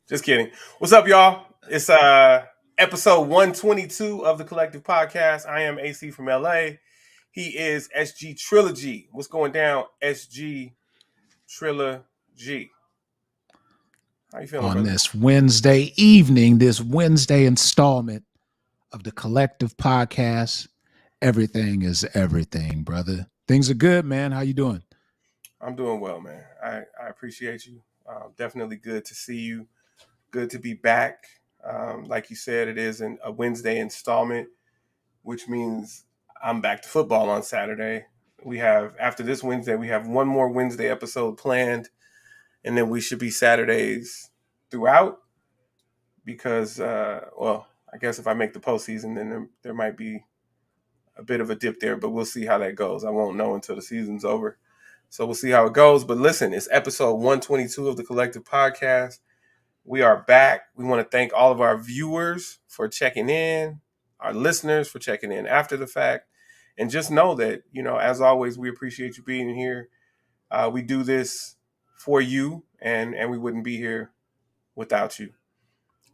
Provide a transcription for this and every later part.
Just kidding. What's up, y'all? It's episode 122 of the Collective Podcast. I am AC from LA. He is SG Trilogy. What's going down, SG Trilogy? How you feeling, On brother? this Wednesday evening, this Wednesday installment of the Collective Podcast. Everything is everything, brother. Things are good, man. How you doing? I'm doing well, man. I appreciate you. Definitely good to see you. Good to be back. Like you said, it is a Wednesday installment, which means I'm back to football on Saturday. After this Wednesday, we have one more Wednesday episode planned, and then we should be Saturdays throughout because, I guess if I make the postseason, then there might be a bit of a dip there, but we'll see how that goes. I won't know until the season's over. So we'll see how it goes. But listen, it's episode 122 of the Collective Podcast. We are back. We want to thank all of our viewers for checking in, our listeners for checking in after the fact. And just know that, as always, we appreciate you being here. We do this for you, and we wouldn't be here without you.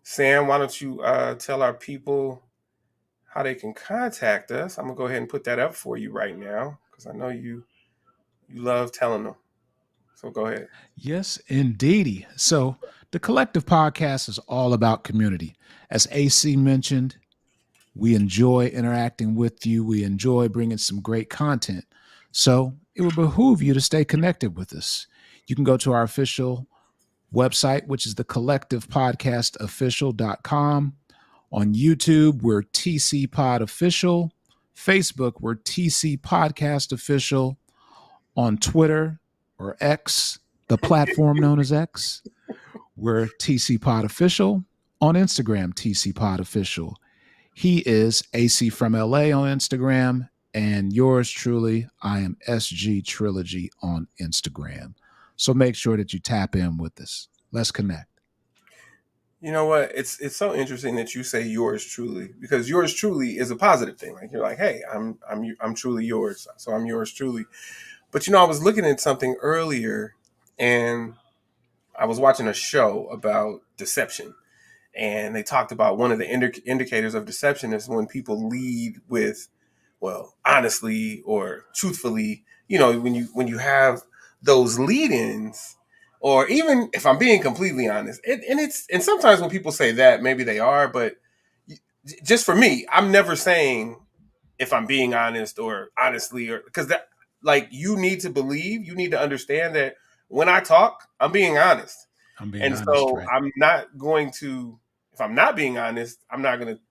Sam, why don't you tell our people how they can contact us? I'm going to go ahead and put that up for you right now because I know you love telling them. So go ahead. Yes, indeedy. So the Collective Podcast is all about community. As AC mentioned, we enjoy interacting with you. We enjoy bringing some great content. So it would behoove you to stay connected with us. You can go to our official website, which is the collectivepodcastofficial.com. On YouTube, we're TC Pod Official. Facebook, we're TC Podcast Official. On Twitter or X, the platform known as X, we're TC Pod Official. On Instagram, TC Pod Official. He is AC from LA on Instagram, and yours truly, I am SG Trilogy on Instagram. So make sure that you tap in with us. Let's connect. You know what? It's so interesting that you say yours truly, because yours truly is a positive thing. Like you're like, hey, I'm truly yours, so I'm yours truly. But I was looking at something earlier, and I was watching a show about deception, and they talked about one of the indicators of deception is when people lead with, well, honestly or truthfully. When you have those lead-ins, or even if I'm being completely honest, and sometimes when people say that, maybe they are, but just for me, I'm never saying if I'm being honest or honestly, or because that, like, you need to understand that when I talk, I'm being honest. I'm being And honest, so right? I'm not going to, if I'm not being honest, I'm not going to,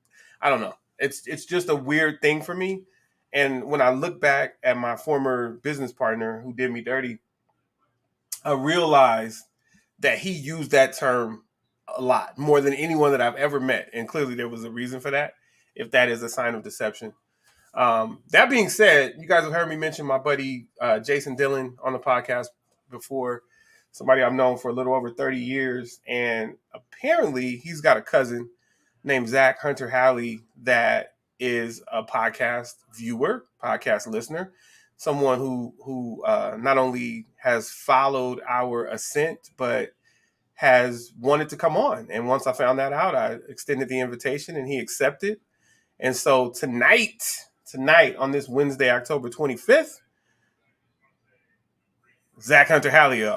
I don't know. It's just a weird thing for me. And when I look back at my former business partner who did me dirty, I realized that he used that term a lot more than anyone that I've ever met. And clearly there was a reason for that, if that is a sign of deception. That being said, you guys have heard me mention my buddy Jason Dillon on the podcast before, somebody I've known for a little over 30 years. And apparently he's got a cousin named Zach Hunter Halley that is a podcast viewer, podcast listener, someone who not only has followed our ascent, but has wanted to come on. And once I found that out, I extended the invitation and he accepted. And so tonight on this Wednesday, October 25th, Zach Hunter Halley,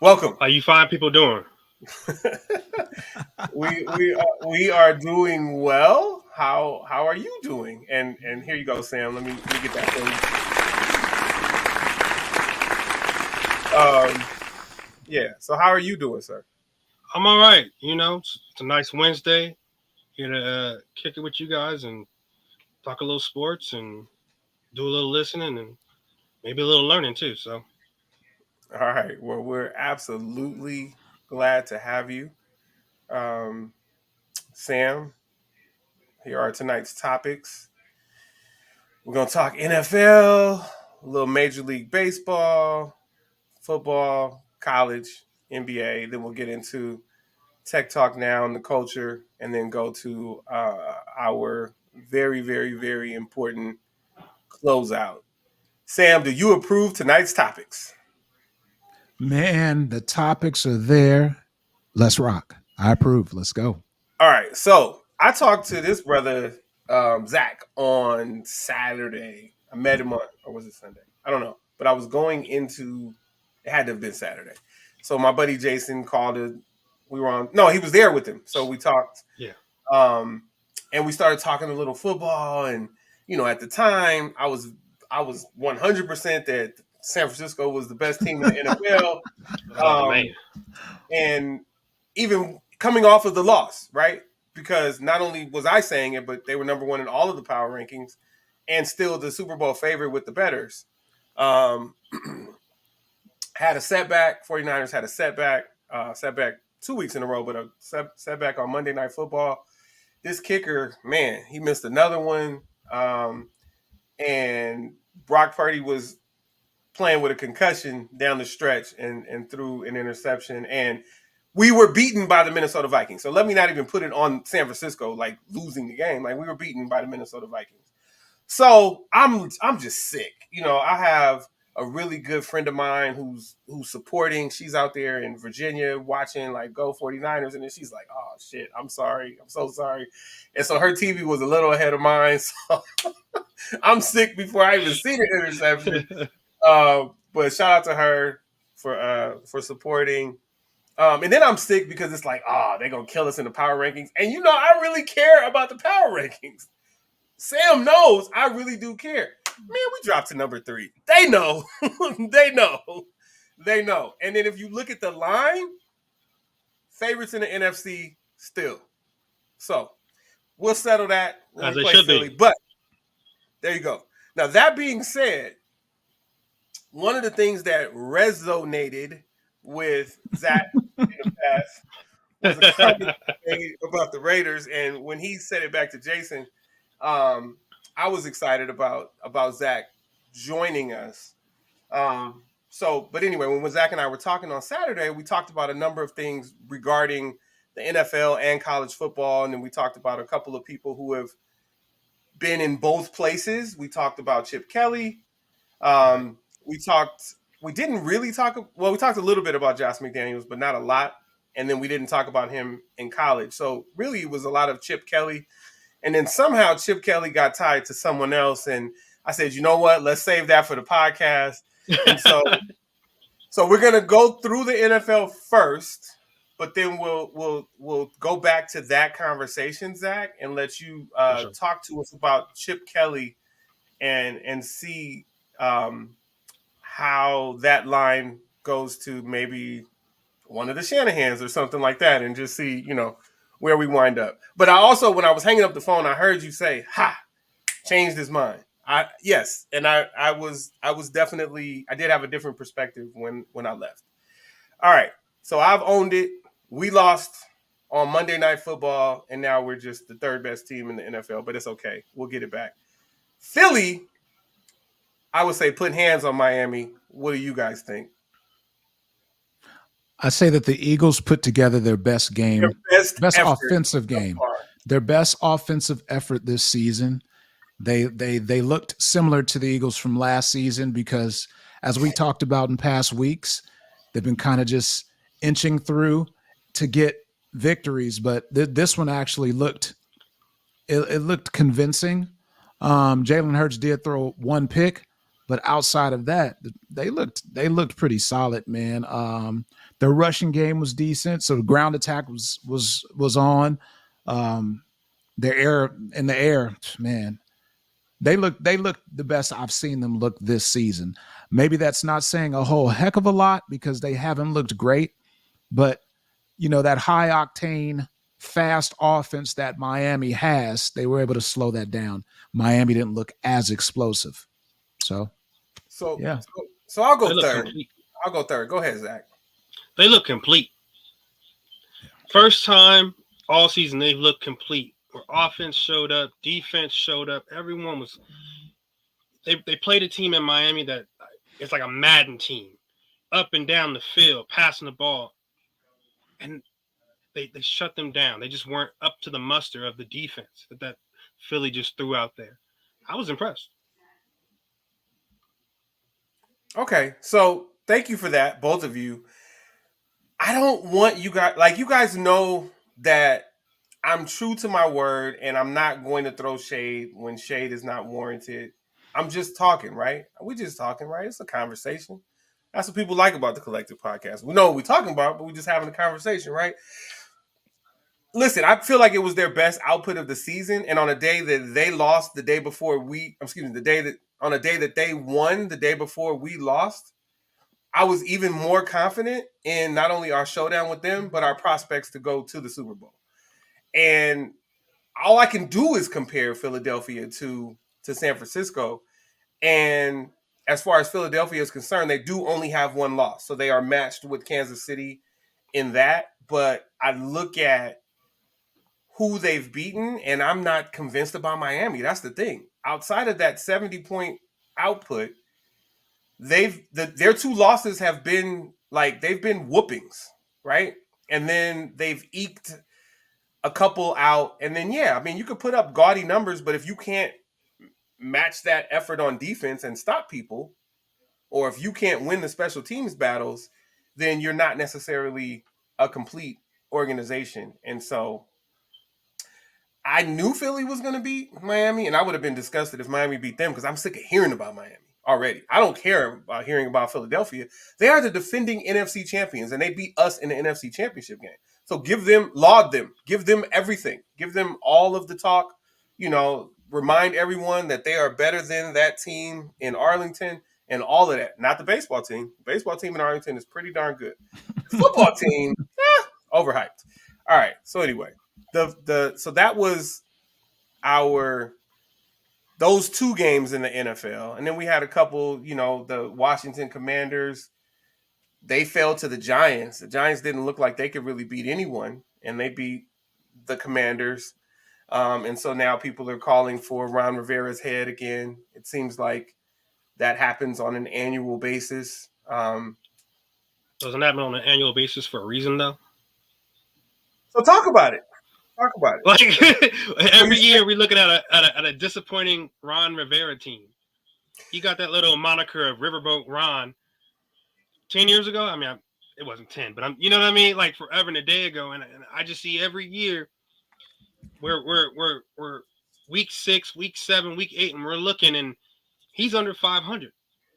welcome. How you find people doing? we are doing well. How are you doing? And here you go, Sam. Let me get that for you. Yeah. So how are you doing, sir? I'm all right. It's a nice Wednesday. Here to kick it with you guys and talk a little sports and do a little listening and maybe a little learning too. So, All right. Well, we're absolutely glad to have you, Sam. Here are tonight's topics. We're gonna talk NFL, a little Major League Baseball, football, college, NBA. Then we'll get into tech talk now and the culture, and then go to our very, very, very important closeout. Sam, do you approve tonight's topics? Man, the topics are there. Let's rock. I approve. Let's go. All right. So I talked to this brother, Zach, on Saturday. I met him on, or was it Sunday? I don't know. But I was going into, it had to have been Saturday. So my buddy Jason called it. We were on, no, he was there with him. So we talked. Yeah. And we started talking a little football. And, at the time, I was 100% that San Francisco was the best team in the NFL. Oh man. And even coming off of the loss, right? Because not only was I saying it, but they were number one in all of the power rankings and still the Super Bowl favorite with the bettors. Um, had a setback. 49ers had a setback 2 weeks in a row, but a setback on Monday Night Football. This kicker, man, he missed another one. And Brock Purdy was playing with a concussion down the stretch and threw an interception. And we were beaten by the Minnesota Vikings. So let me not even put it on San Francisco, like losing the game. Like we were beaten by the Minnesota Vikings. So I'm just sick. I have a really good friend of mine who's supporting. She's out there in Virginia watching like go 49ers. And then she's like, oh shit, I'm sorry. I'm so sorry. And so her TV was a little ahead of mine. So I'm sick before I even see the interception. But shout out to her for supporting. And then I'm sick because it's like, they're gonna kill us in the power rankings. And I really care about the power rankings. Sam knows I really do care. Man, we dropped to number 3. They know. They know. They know. And then if you look at the line, favorites in the NFC still. So we'll settle that when As we they play should Philly. be. But there you go. Now that being said, one of the things that resonated with Zach in the past was a comment he made about the Raiders, and when he said it back to Jason, I was excited about Zach joining us. But anyway, when Zach and I were talking on Saturday, we talked about a number of things regarding the NFL and college football, and then we talked about a couple of people who have been in both places. We talked about Chip Kelly. We talked. We didn't really talk. Well, we talked a little bit about Josh McDaniels, but not a lot. And then we didn't talk about him in college. So really, it was a lot of Chip Kelly. And then somehow Chip Kelly got tied to someone else. And I said, you know what? Let's save that for the podcast. And so we're gonna go through the NFL first, but then we'll go back to that conversation, Zach, and let you Sure. talk to us about Chip Kelly and see how that line goes to maybe one of the Shanahans or something like that, and just see, where we wind up. But I also, when I was hanging up the phone, I heard you say, "Ha, changed his mind." Yes, and I was definitely, I did have a different perspective when I left. All right, so I've owned it. We lost on Monday Night Football, and now we're just the third best team in the NFL. But it's okay, we'll get it back. Philly, I would say, put hands on Miami. What do you guys think? I say that the Eagles put together their best game, Their best effort offensive so game, far. their best offensive effort this season. They looked similar to the Eagles from last season because, as we talked about in past weeks, they've been kind of just inching through to get victories. But this one actually looked it looked convincing. Jalen Hurts did throw one pick, but outside of that, they looked pretty solid, man. Their rushing game was decent, so the ground attack was on. Their air in the air, man. They look the best I've seen them look this season. Maybe that's not saying a whole heck of a lot because they haven't looked great, but that high octane fast offense that Miami has, they were able to slow that down. Miami didn't look as explosive. So, So, yeah. so I'll They go look third. complete. I'll go third. Go ahead, Zach. They look complete. First time all season they've looked complete. Where offense showed up, defense showed up. Everyone was. They played a team in Miami that it's like a Madden team, up and down the field, passing the ball, and they shut them down. They just weren't up to the muster of the defense that Philly just threw out there. I was impressed. Okay, so thank you for that, both of you. I don't want you guys, like, you guys know that I'm true to my word and I'm not going to throw shade when shade is not warranted. I'm just talking, right? We just talking, right? It's a conversation. That's what people like about the collective podcast. We know what we're talking about, but we're just having a conversation, right? Listen, I feel like it was their best output of the season, and on a day that they lost, the day before the day that on a day that they won, the day before we lost, I was even more confident in not only our showdown with them, but our prospects to go to the Super Bowl. And all I can do is compare Philadelphia to San Francisco. And as far as Philadelphia is concerned, they do only have one loss, so they are matched with Kansas City in that. But I look at who they've beaten, and I'm not convinced about Miami. That's the thing. Outside of that 70-point output, their two losses have been like they've been whoopings, right? And then they've eked a couple out, and then yeah, I mean you could put up gaudy numbers, but if you can't match that effort on defense and stop people, or if you can't win the special teams battles, then you're not necessarily a complete organization. And so I knew Philly was going to beat Miami, and I would have been disgusted if Miami beat them because I'm sick of hearing about Miami already. I don't care about hearing about Philadelphia. They are the defending NFC champions, and they beat us in the NFC championship game. So laud them, give them everything, give them all of the talk. Remind everyone that they are better than that team in Arlington and all of that. Not the baseball team. The baseball team in Arlington is pretty darn good. The football team, overhyped. All right. So anyway, so that was our those two games in the NFL, and then we had a couple. The Washington Commanders, they fell to the Giants. The Giants didn't look like they could really beat anyone, and they beat the Commanders. And so now people are calling for Ron Rivera's head again. It seems like that happens on an annual basis. Doesn't happen on an annual basis for a reason, though. So talk about it. Talk about it. Like every year, we're looking at a disappointing Ron Rivera team. He got that little moniker of Riverboat Ron 10 years ago. I mean, it wasn't 10, but you know what I mean? Like forever and a day ago. And I just see every year we're week 6, week 7, week 8, and we're looking, and he's under 500.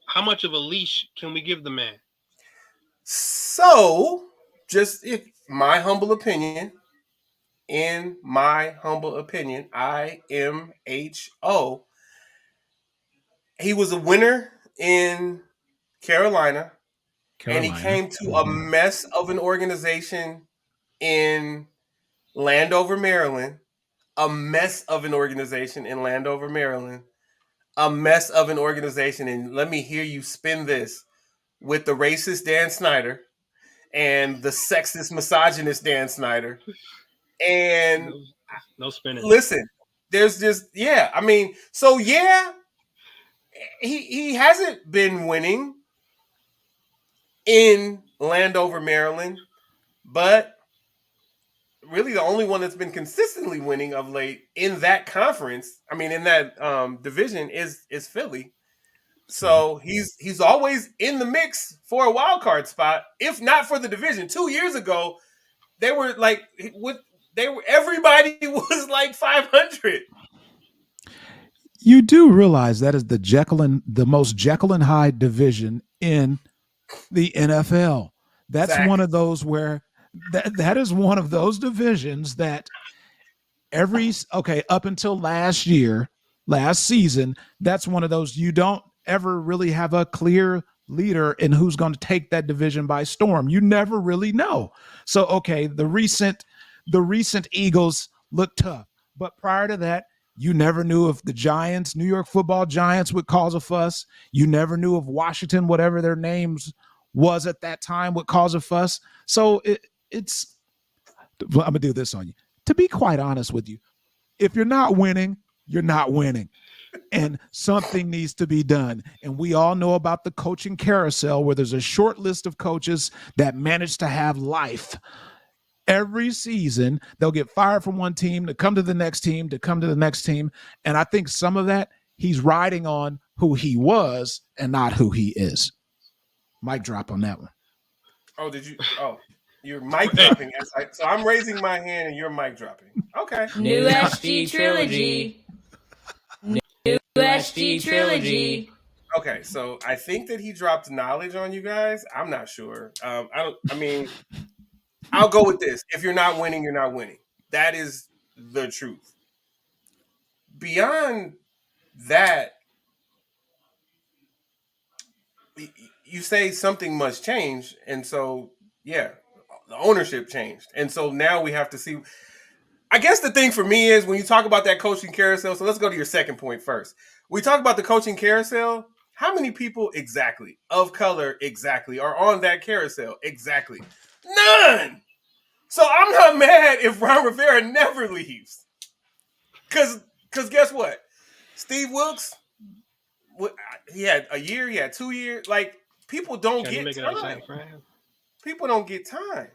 How much of a leash can we give the man? So, just my humble opinion, IMHO, he was a winner in Carolina. And he came to a mess of an organization in Landover, Maryland. A mess of an organization in Landover, Maryland. A mess of an organization. And let me hear you spin this with the racist Dan Snyder and the sexist misogynist Dan Snyder. And no spinning. Listen, there's just, yeah. I mean, so yeah, he hasn't been winning in Landover, Maryland, but really the only one that's been consistently winning of late in that conference, I mean in that division, is Philly. So he's always in the mix for a wild card spot, if not for the division. 2 years ago, they were like everybody was like 500. You do realize that is the most Jekyll and Hyde division in the NFL. That's Exactly. one of those where that is one of those divisions that up until last season, that's one of those you don't ever really have a clear leader in who's going to take that division by storm. You never really know. So, okay, the recent Eagles look tough, but prior to that, you never knew if the Giants, New York Football Giants, would cause a fuss. You never knew if Washington, whatever their names was at that time, would cause a fuss. So it's I'm gonna do this on you. To be quite honest with you, if you're not winning, you're not winning. And something needs to be done. And we all know about the coaching carousel where there's a short list of coaches that manage to have life. Every season, they'll get fired from one team to come to the next team, to come to the next team. And I think some of that, he's riding on who he was and not who he is. Mic drop on that one. Oh, did you? Oh. You're mic Hey, dropping. So I'm raising my hand and you're mic dropping. Okay. New SG trilogy. New SG trilogy. Okay. So I think that he dropped knowledge on you guys. I'm not sure. I don't. I mean, I'll go with this. If you're not winning, you're not winning. That is the truth. Beyond that, you say something must change, and so yeah, the ownership changed, and so now we have to see. I guess the thing for me is when you talk about that coaching carousel. So let's go to your second point first. We talk about the coaching carousel. How many people exactly of color exactly are on that carousel exactly? None. So I'm not mad if Ron Rivera never leaves. Cause guess what? Steve Wilkes, he had a year, he had 2 years. Like people don't can you get make it out of time. San Fran? People don't get time.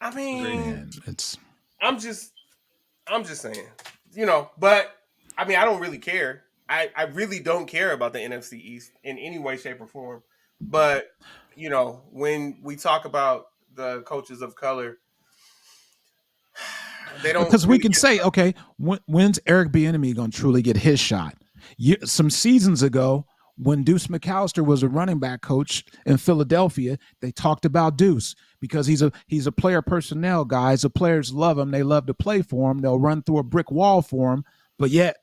I Agreed. mean, Man, it's I'm just I'm just saying, but I mean, I don't really care. I really don't care about the NFC East in any way, shape, or form. But, when we talk about the coaches of color, they don't because we really can get. say, okay, when's Eric Bieniemy going to truly get his shot? Some seasons ago, when Deuce McAllister was a running back coach in Philadelphia, they talked about Deuce because he's a player personnel guy. The players love him; they love to play for him. They'll run through a brick wall for him. But yet,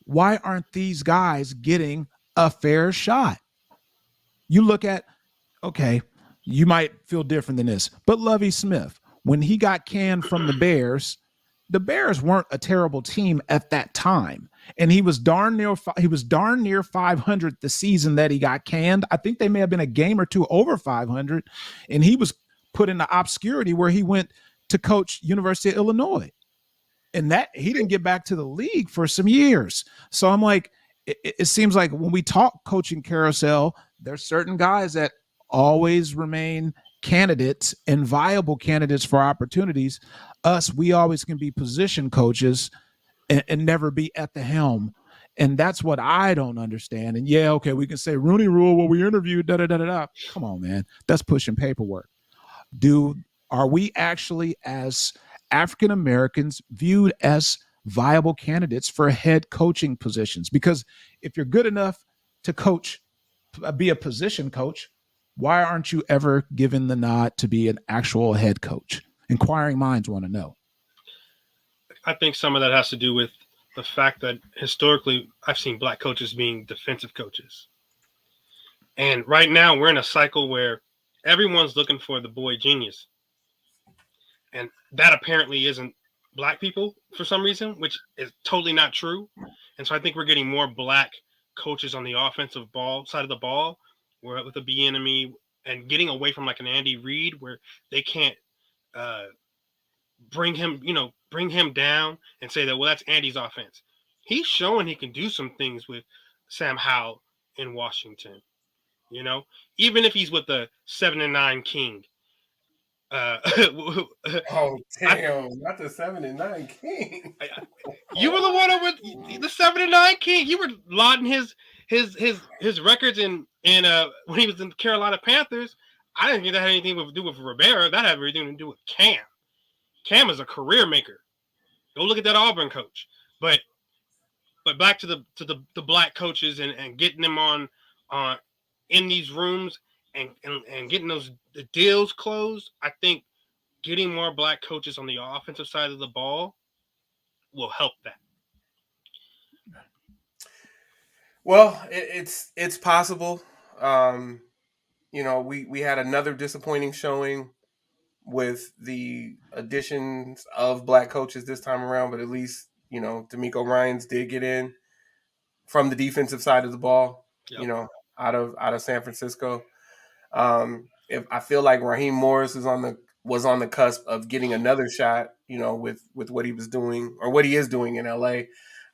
why aren't these guys getting a fair shot? You look at, okay, you might feel different than this, but Lovie Smith, when he got canned from the Bears weren't a terrible team at that time, and he was darn near 500 the season that he got canned. I think they may have been a game or two over 500, and he was put into obscurity where he went to coach University of Illinois, and that he didn't get back to the league for some years. So I'm like, it seems like when we talk coaching carousel, there's certain guys that always remain candidates and viable candidates for opportunities. We always can be position coaches and never be at the helm. And that's what I don't understand. And yeah, okay, we can say Rooney Rule, well, we interviewed, da da da da da. Come on, man. That's pushing paperwork. Are we actually, as African Americans, viewed as viable candidates for head coaching positions? Because if you're good enough to coach, be a position coach, why aren't you ever given the nod to be an actual head coach? Inquiring minds want to know. I think some of that has to do with the fact that historically I've seen black coaches being defensive coaches. And right now we're in a cycle where everyone's looking for the boy genius. And that apparently isn't black people for some reason, which is totally not true. And so I think we're getting more black coaches on the offensive ball side of the ball, where with the Bieniemy and getting away from like an Andy Reid, where they can't uh, bring him down and say that, well, that's Andy's offense. He's showing he can do some things with Sam Howell in Washington. Even if he's with the 7-9 King. Uh, Oh damn! Not the 7-9 King. You were the one over the 7-9 King. You were lauding his records in when he was in the Carolina Panthers. I didn't think that had anything to do with Rivera. That had everything to do with Cam. Cam is a career maker. Go look at that Auburn coach. But back to the black coaches and getting them on in these rooms and getting the deals closed. I think getting more black coaches on the offensive side of the ball will help that. Well, it's possible. We had another disappointing showing with the additions of black coaches this time around, but at least D'Amico Ryans did get in from the defensive side of the ball. Yep. Out of San Francisco. If I feel like Raheem Morris was on the cusp of getting another shot, with what he was doing or what he is doing in LA.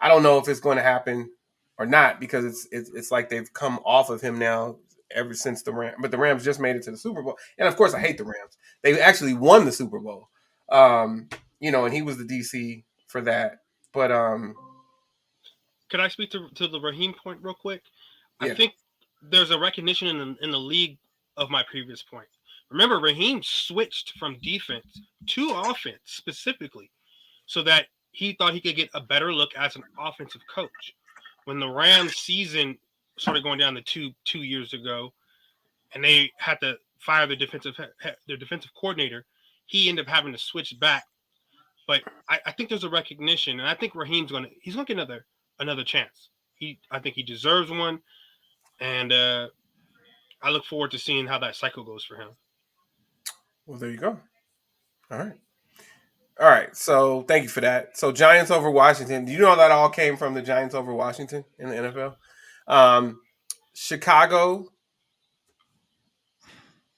I don't know if it's going to happen or not because it's like they've come off of him now ever since the Rams. But the Rams just made it to the Super Bowl, and of course I hate the Rams. They actually won the Super Bowl, and he was the DC for that. But Could I speak to the Raheem point real quick? yeah. I think there's a recognition in the league of my previous point. Remember, Raheem switched from defense to offense specifically so that he thought he could get a better look as an offensive coach. When the Rams season started going down the two years ago, and they had to fire their defensive coordinator, he ended up having to switch back. But I think there's a recognition, and I think Raheem's gonna get another chance. I think he deserves one, and I look forward to seeing how that cycle goes for him. Well, there you go. All right. All right. So thank you for that. So Giants over Washington. Do you know that all came from the Giants over Washington in the NFL? Chicago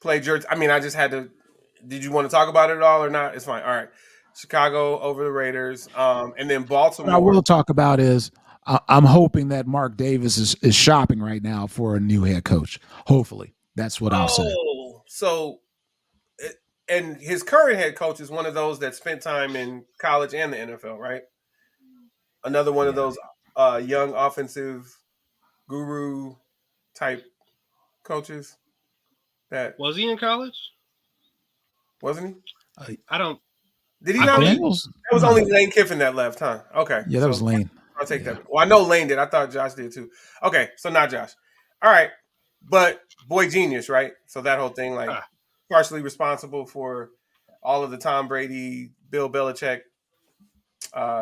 played Georgia. I mean, I just had to. Did you want to talk about it at all or not? It's fine. All right. Chicago over the Raiders. And then Baltimore. What I will talk about is I'm hoping that Mark Davis is shopping right now for a new head coach. Hopefully. That's what I'll say. So, and his current head coach is one of those that spent time in college and the NFL, right? Another one of those young offensive guru type coaches. That was he in college? Wasn't he? I don't. Did he not? That was only Lane Kiffin that left, huh? Okay. Yeah, that was Lane. I'll take that. Well, I know Lane did. I thought Josh did too. Okay, so not Josh. All right. But boy genius, right? So that whole thing, like partially responsible for all of the Tom Brady, Bill Belichick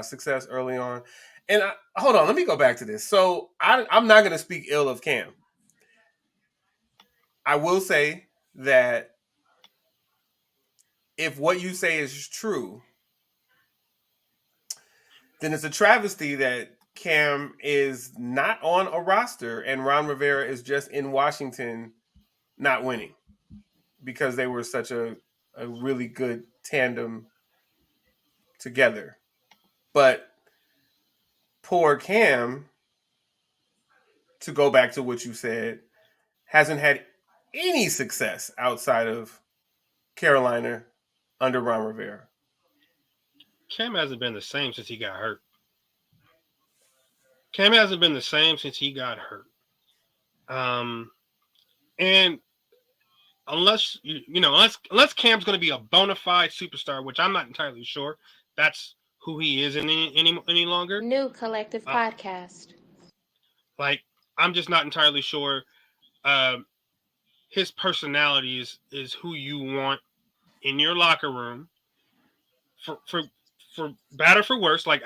success early on. And hold on, let me go back to this. So I'm not going to speak ill of Cam. I will say that if what you say is true, then it's a travesty that Cam is not on a roster and Ron Rivera is just in Washington not winning because they were such a really good tandem together. But poor Cam, to go back to what you said, hasn't had any success outside of Carolina under Ron Rivera. Cam hasn't been the same since he got hurt. Cam hasn't been the same since he got hurt. And unless unless Cam's going to be a bona fide superstar, which I'm not entirely sure that's who he is any longer. New collective podcast. Like, I'm just not entirely sure. His personality is who you want in your locker room. For better, for worse, like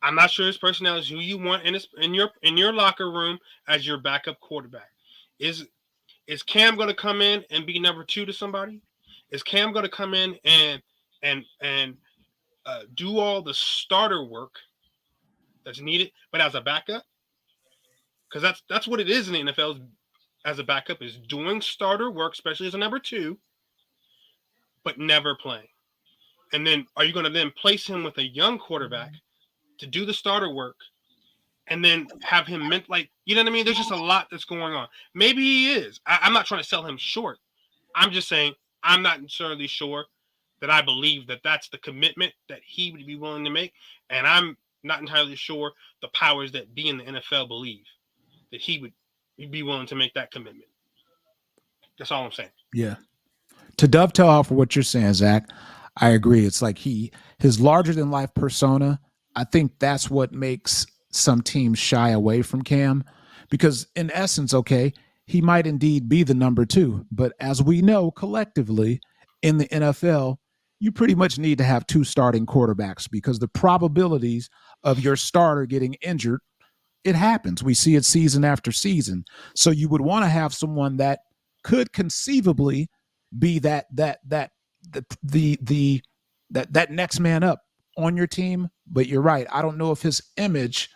I'm not sure his personality is who you want in your locker room as your backup quarterback. Is Cam going to come in and be number 2 to somebody? Is Cam going to come in and do all the starter work that's needed, but as a backup? Because that's what it is in the NFL. As a backup, is doing starter work, especially as a number 2, but never playing. And then are you going to then place him with a young quarterback to do the starter work and then have him like, you know what I mean? There's just a lot that's going on. Maybe he is. I'm not trying to sell him short. I'm just saying I'm not necessarily sure that I believe that that's the commitment that he would be willing to make. And I'm not entirely sure the powers that be in the NFL believe that he would be willing to make that commitment. That's all I'm saying. Yeah. To dovetail off of what you're saying, Zach, I agree. It's like his larger than life persona. I think that's what makes some teams shy away from Cam, because in essence, okay, he might indeed be the number 2, but as we know collectively in the NFL, you pretty much need to have 2 starting quarterbacks because the probabilities of your starter getting injured, it happens. We see it season after season. So you would want to have someone that could conceivably be that next man up on your team. But you're right. I don't know if his image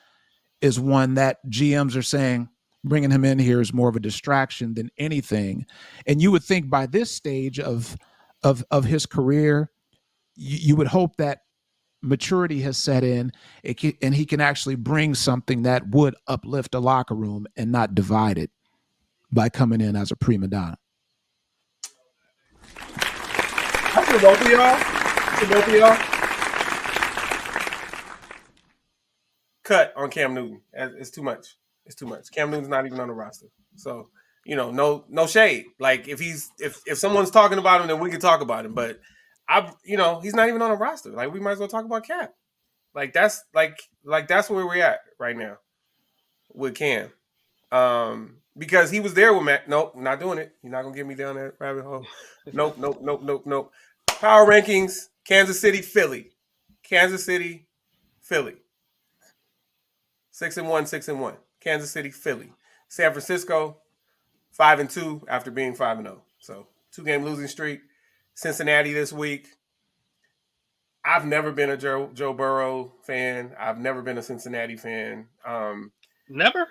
is one that GMs are saying bringing him in here is more of a distraction than anything. And you would think by this stage of his career, you would hope that maturity has set in and he can actually bring something that would uplift a locker room and not divide it by coming in as a prima donna. For both of y'all. Cut on Cam Newton. It's too much. Cam Newton's not even on the roster. So no shade. Like if someone's talking about him, then we can talk about him. But he's not even on a roster. Like we might as well talk about Cap. Like that's where we're at right now with Cam. Because he was there with Matt. Nope, not doing it. You're not gonna get me down that rabbit hole. Nope. Power rankings: Kansas City, Philly, Kansas City, Philly. 6-1, 6-1. Kansas City, Philly, San Francisco, 5-2 after being 5-0. So 2-game losing streak. Cincinnati this week. I've never been a Joe Burrow fan. I've never been a Cincinnati fan. Never?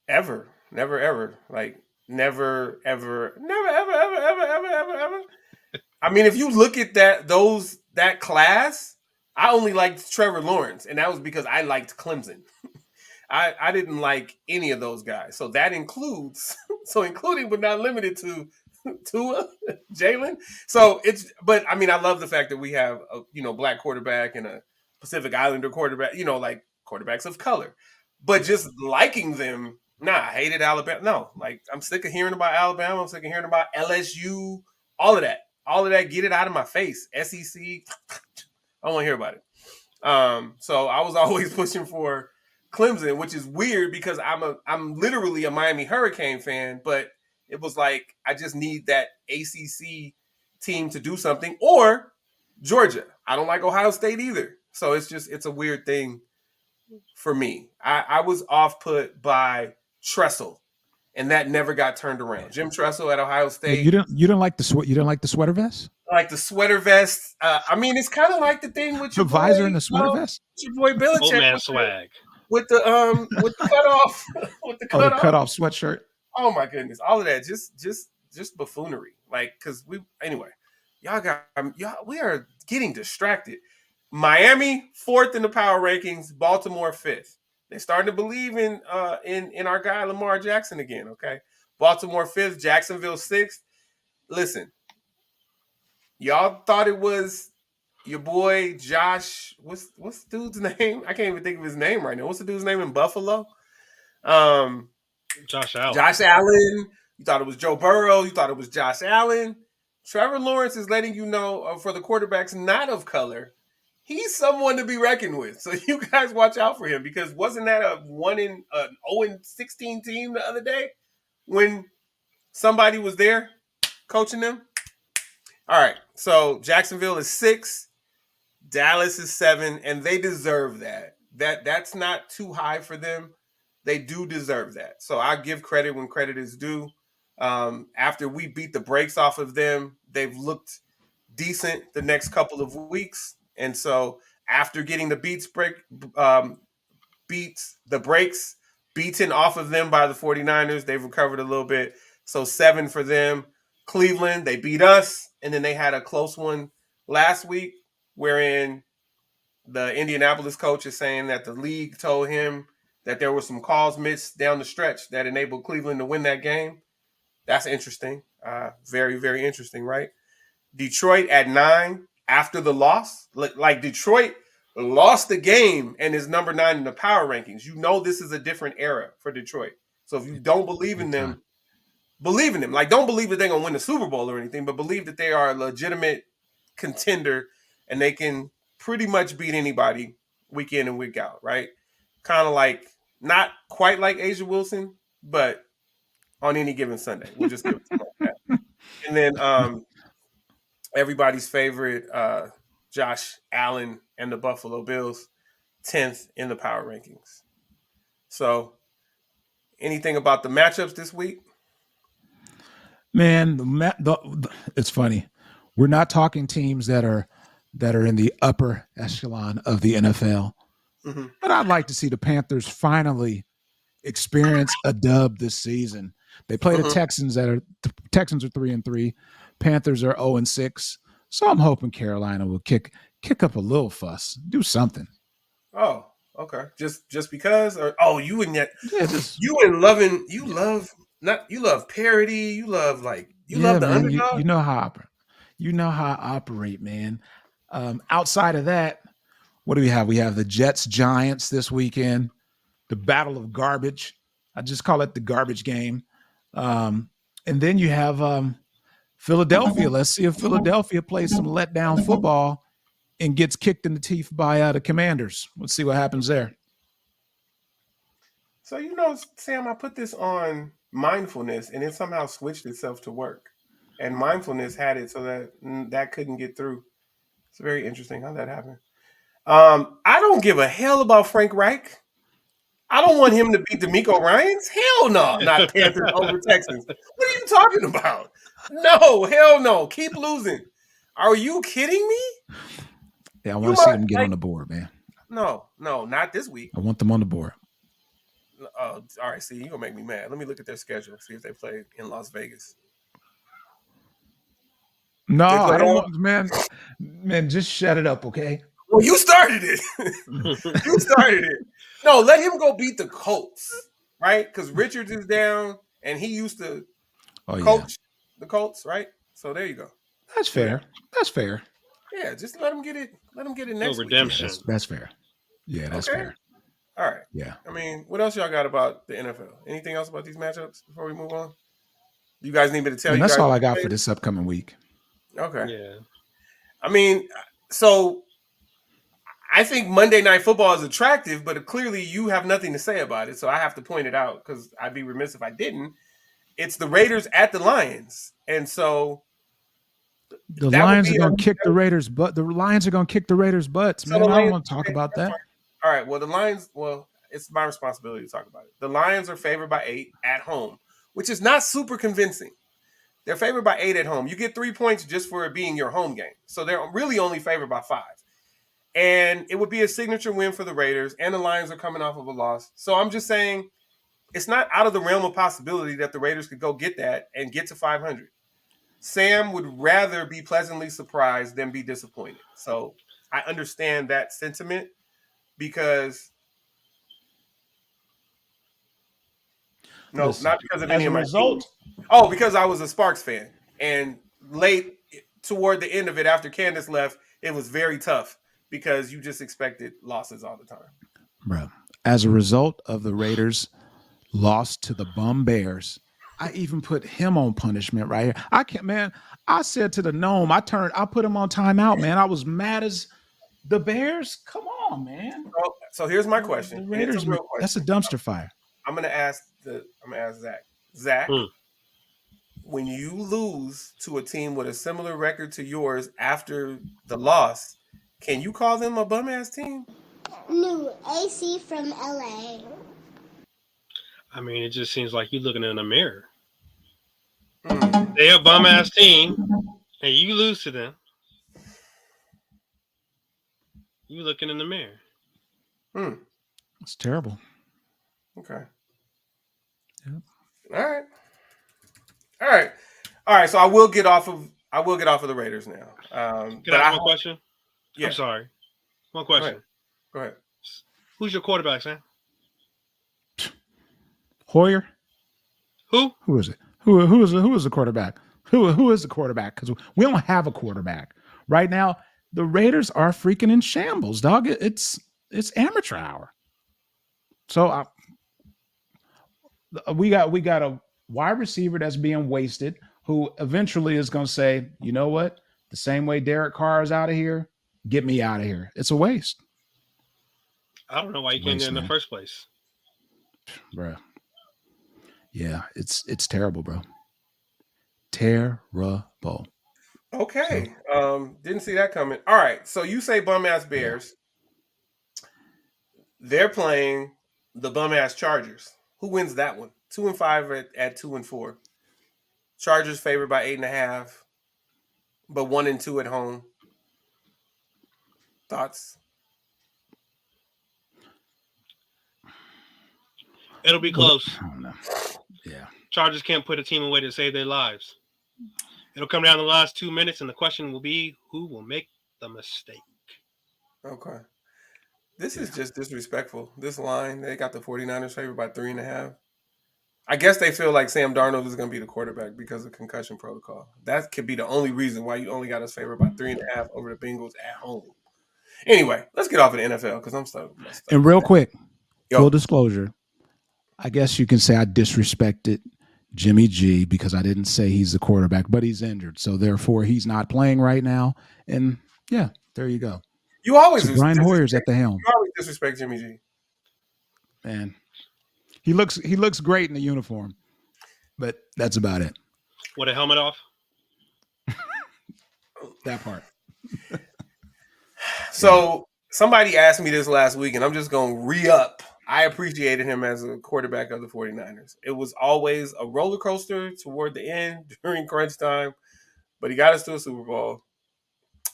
Ever. Never, ever. Like, never, ever. Never, ever. I mean, if you look at that class, I only liked Trevor Lawrence, and that was because I liked Clemson. I didn't like any of those guys. So that includes, including but not limited to Tua, Jalen. But I mean, I love the fact that we have a black quarterback and a Pacific Islander quarterback, like quarterbacks of color. But just liking them, I hated Alabama. No, like I'm sick of hearing about Alabama. I'm sick of hearing about LSU, all of that. All of that, get it out of my face. SEC, I don't want to hear about it. So I was always pushing for Clemson, which is weird because I'm literally a Miami Hurricane fan, but it was like I just need that ACC team to do something, or Georgia. I don't like Ohio State either. So it's a weird thing for me. I was off put by Tressel, and that never got turned around. Jim Tressel at Ohio State. You didn't like the sweater vest? Like the sweater vest. I mean, it's kind of like the thing with your visor and the sweater vest. Your boy Belichick Old man swag with the cutoff with the cutoff sweatshirt. Oh my goodness, all of that just buffoonery. Like, because we are getting distracted. Miami 4th in the power rankings, Baltimore 5th. They're starting to believe in our guy Lamar Jackson again. Okay, Baltimore 5th, Jacksonville 6th. Listen, y'all thought it was your boy Josh. What's the dude's name? I can't even think of his name right now. What's the dude's name in Buffalo? Josh Allen. Josh Allen. You thought it was Joe Burrow. You thought it was Josh Allen. Trevor Lawrence is letting you know for the quarterbacks not of color, he's someone to be reckoned with. So you guys watch out for him, because wasn't that a 0-16 team the other day when somebody was there coaching them? All right. So Jacksonville is 6, Dallas is 7, and they deserve that. That's not too high for them. They do deserve that. So I give credit when credit is due. After we beat the brakes off of them, they've looked decent the next couple of weeks. And so after getting the brakes beaten off of them by the 49ers, they've recovered a little bit. So 7 for them. Cleveland, they beat us, and then they had a close one last week wherein the Indianapolis coach is saying that the league told him that there were some calls missed down the stretch that enabled Cleveland to win that game. That's interesting. Very, very interesting, right? Detroit at 9 after the loss. Like Detroit lost the game and is number 9 in the power rankings. You know this is a different era for Detroit. So if you don't believe in them, believe in them. Like, don't believe that they're going to win the Super Bowl or anything, but believe that they are a legitimate contender and they can pretty much beat anybody week in and week out, right? Kind of like, not quite like Asia Wilson, but on any given Sunday. We'll just give it to them like that. And then everybody's favorite, Josh Allen and the Buffalo Bills, 10th in the power rankings. So anything about the matchups this week? Man, it's funny. We're not talking teams that are in the upper echelon of the NFL. Mm-hmm. But I'd like to see the Panthers finally experience a dub this season. They play the Texans. Texans are 3-3. Panthers are 0-6. So I'm hoping Carolina will kick up a little fuss, do something. Oh, okay. Just because, or you love parody. You love the underdog. You know how I operate, man. Outside of that, what do we have? We have the Jets Giants this weekend, the Battle of Garbage. I just call it the garbage game. And then you have Philadelphia. Let's see if Philadelphia plays some letdown football and gets kicked in the teeth by the Commanders. Let's see what happens there. So, Sam, I put this on mindfulness and it somehow switched itself to work. And mindfulness had it so that couldn't get through. It's very interesting how that happened. I don't give a hell about Frank Reich. I don't want him to beat D'Amico Ryans. Hell no, not Panthers over Texans. What are you talking about? No, hell no. Keep losing. Are you kidding me? Yeah, I want to see them get on the board, man. No, not this week. I want them on the board. All right, see, you're going to make me mad. Let me look at their schedule, see if they play in Las Vegas. No, I don't want, man, just shut it up, okay? Well, you started it. You started it. No, let him go beat the Colts, right? Because Richards is down, and he used to coach the Colts, right? So there you go. That's fair. That's fair. Yeah, just let him get it. Let him get it next week. Redemption. Yeah, that's fair. Yeah, that's fair. All right. Yeah. I mean, what else y'all got about the NFL? Anything else about these matchups before we move on? You guys need me to tell you? That's all I got for this upcoming week. Okay. Yeah. I mean, so I think Monday Night Football is attractive, but clearly you have nothing to say about it, so I have to point it out because I'd be remiss if I didn't. It's the Raiders at the Lions, and so the Lions are going to kick the Raiders' butt. The Lions are going to kick the Raiders' butts, man. I don't want to talk about that. All right. Well, the Lions. Well, it's my responsibility to talk about it. The Lions are favored by 8 at home, which is not super convincing. They're favored by 8 at home. You get 3 points just for it being your home game, so they're really only favored by 5. And it would be a signature win for the Raiders, and the Lions are coming off of a loss. So I'm just saying it's not out of the realm of possibility that the Raiders could go get that and get to 500. Sam would rather be pleasantly surprised than be disappointed. So I understand that sentiment because not because of any of my results. Oh, because I was a Sparks fan. And late toward the end of it, after Candace left, it was very tough. Because you just expected losses all the time. Bro, as a result of the Raiders' loss to the Bum Bears, I even put him on punishment right here. I can't, man. I said to the gnome, I put him on timeout, man. I was mad as the Bears. Come on, man. So here's my question. The Raiders, that's a dumpster fire. I'm gonna ask Zach. Zach, when you lose to a team with a similar record to yours after the loss, can you call them a bum-ass team? No, AC from LA. I mean, it just seems like you're looking in a mirror. They're a bum-ass team, and you lose to them. You looking in the mirror. It's terrible. Okay. Yep. All right. So I will get off of the Raiders now. Can I ask one question? Yeah. I'm sorry. One question. Go ahead. Who's your quarterback, Sam? Hoyer. Who? Who is it? Who is the quarterback? Who is the quarterback? Because we don't have a quarterback right now. The Raiders are freaking in shambles, dog. It's amateur hour. So we got a wide receiver that's being wasted, who eventually is going to say, you know what? The same way Derek Carr is out of here, get me out of here. It's a waste. I don't know why you came there in the first place, bro. Yeah, it's terrible, bro. Terrible. Okay. So, didn't see that coming. All right. So you say bum ass Bears. Yeah. They're playing the bum ass Chargers. Who wins that one? 2-5 at 2-4. Chargers favored by 8.5, but 1-2 at home. Thoughts? It'll be close. I don't know. Yeah. Chargers can't put a team away to save their lives. It'll come down to the last 2 minutes, and the question will be, who will make the mistake? Okay. This is just disrespectful. This line, they got the 49ers favored by 3.5. I guess they feel like Sam Darnold is going to be the quarterback because of concussion protocol. That could be the only reason why you only got us favored by 3.5 over the Bengals at home. Anyway, let's get off of the NFL because I'm stuck. And real quick, full disclosure, I guess you can say I disrespected Jimmy G because I didn't say he's the quarterback, but he's injured. So therefore he's not playing right now. And yeah, there you go. You always So Brian Hoyer's at disrespect. the helm. You always disrespect Jimmy G. Man, he looks great in the uniform, but that's about it. With a helmet off. That part. So somebody asked me this last week, and I'm just going to re-up. I appreciated him as a quarterback of the 49ers. It was always a roller coaster toward the end during crunch time, but he got us to a Super Bowl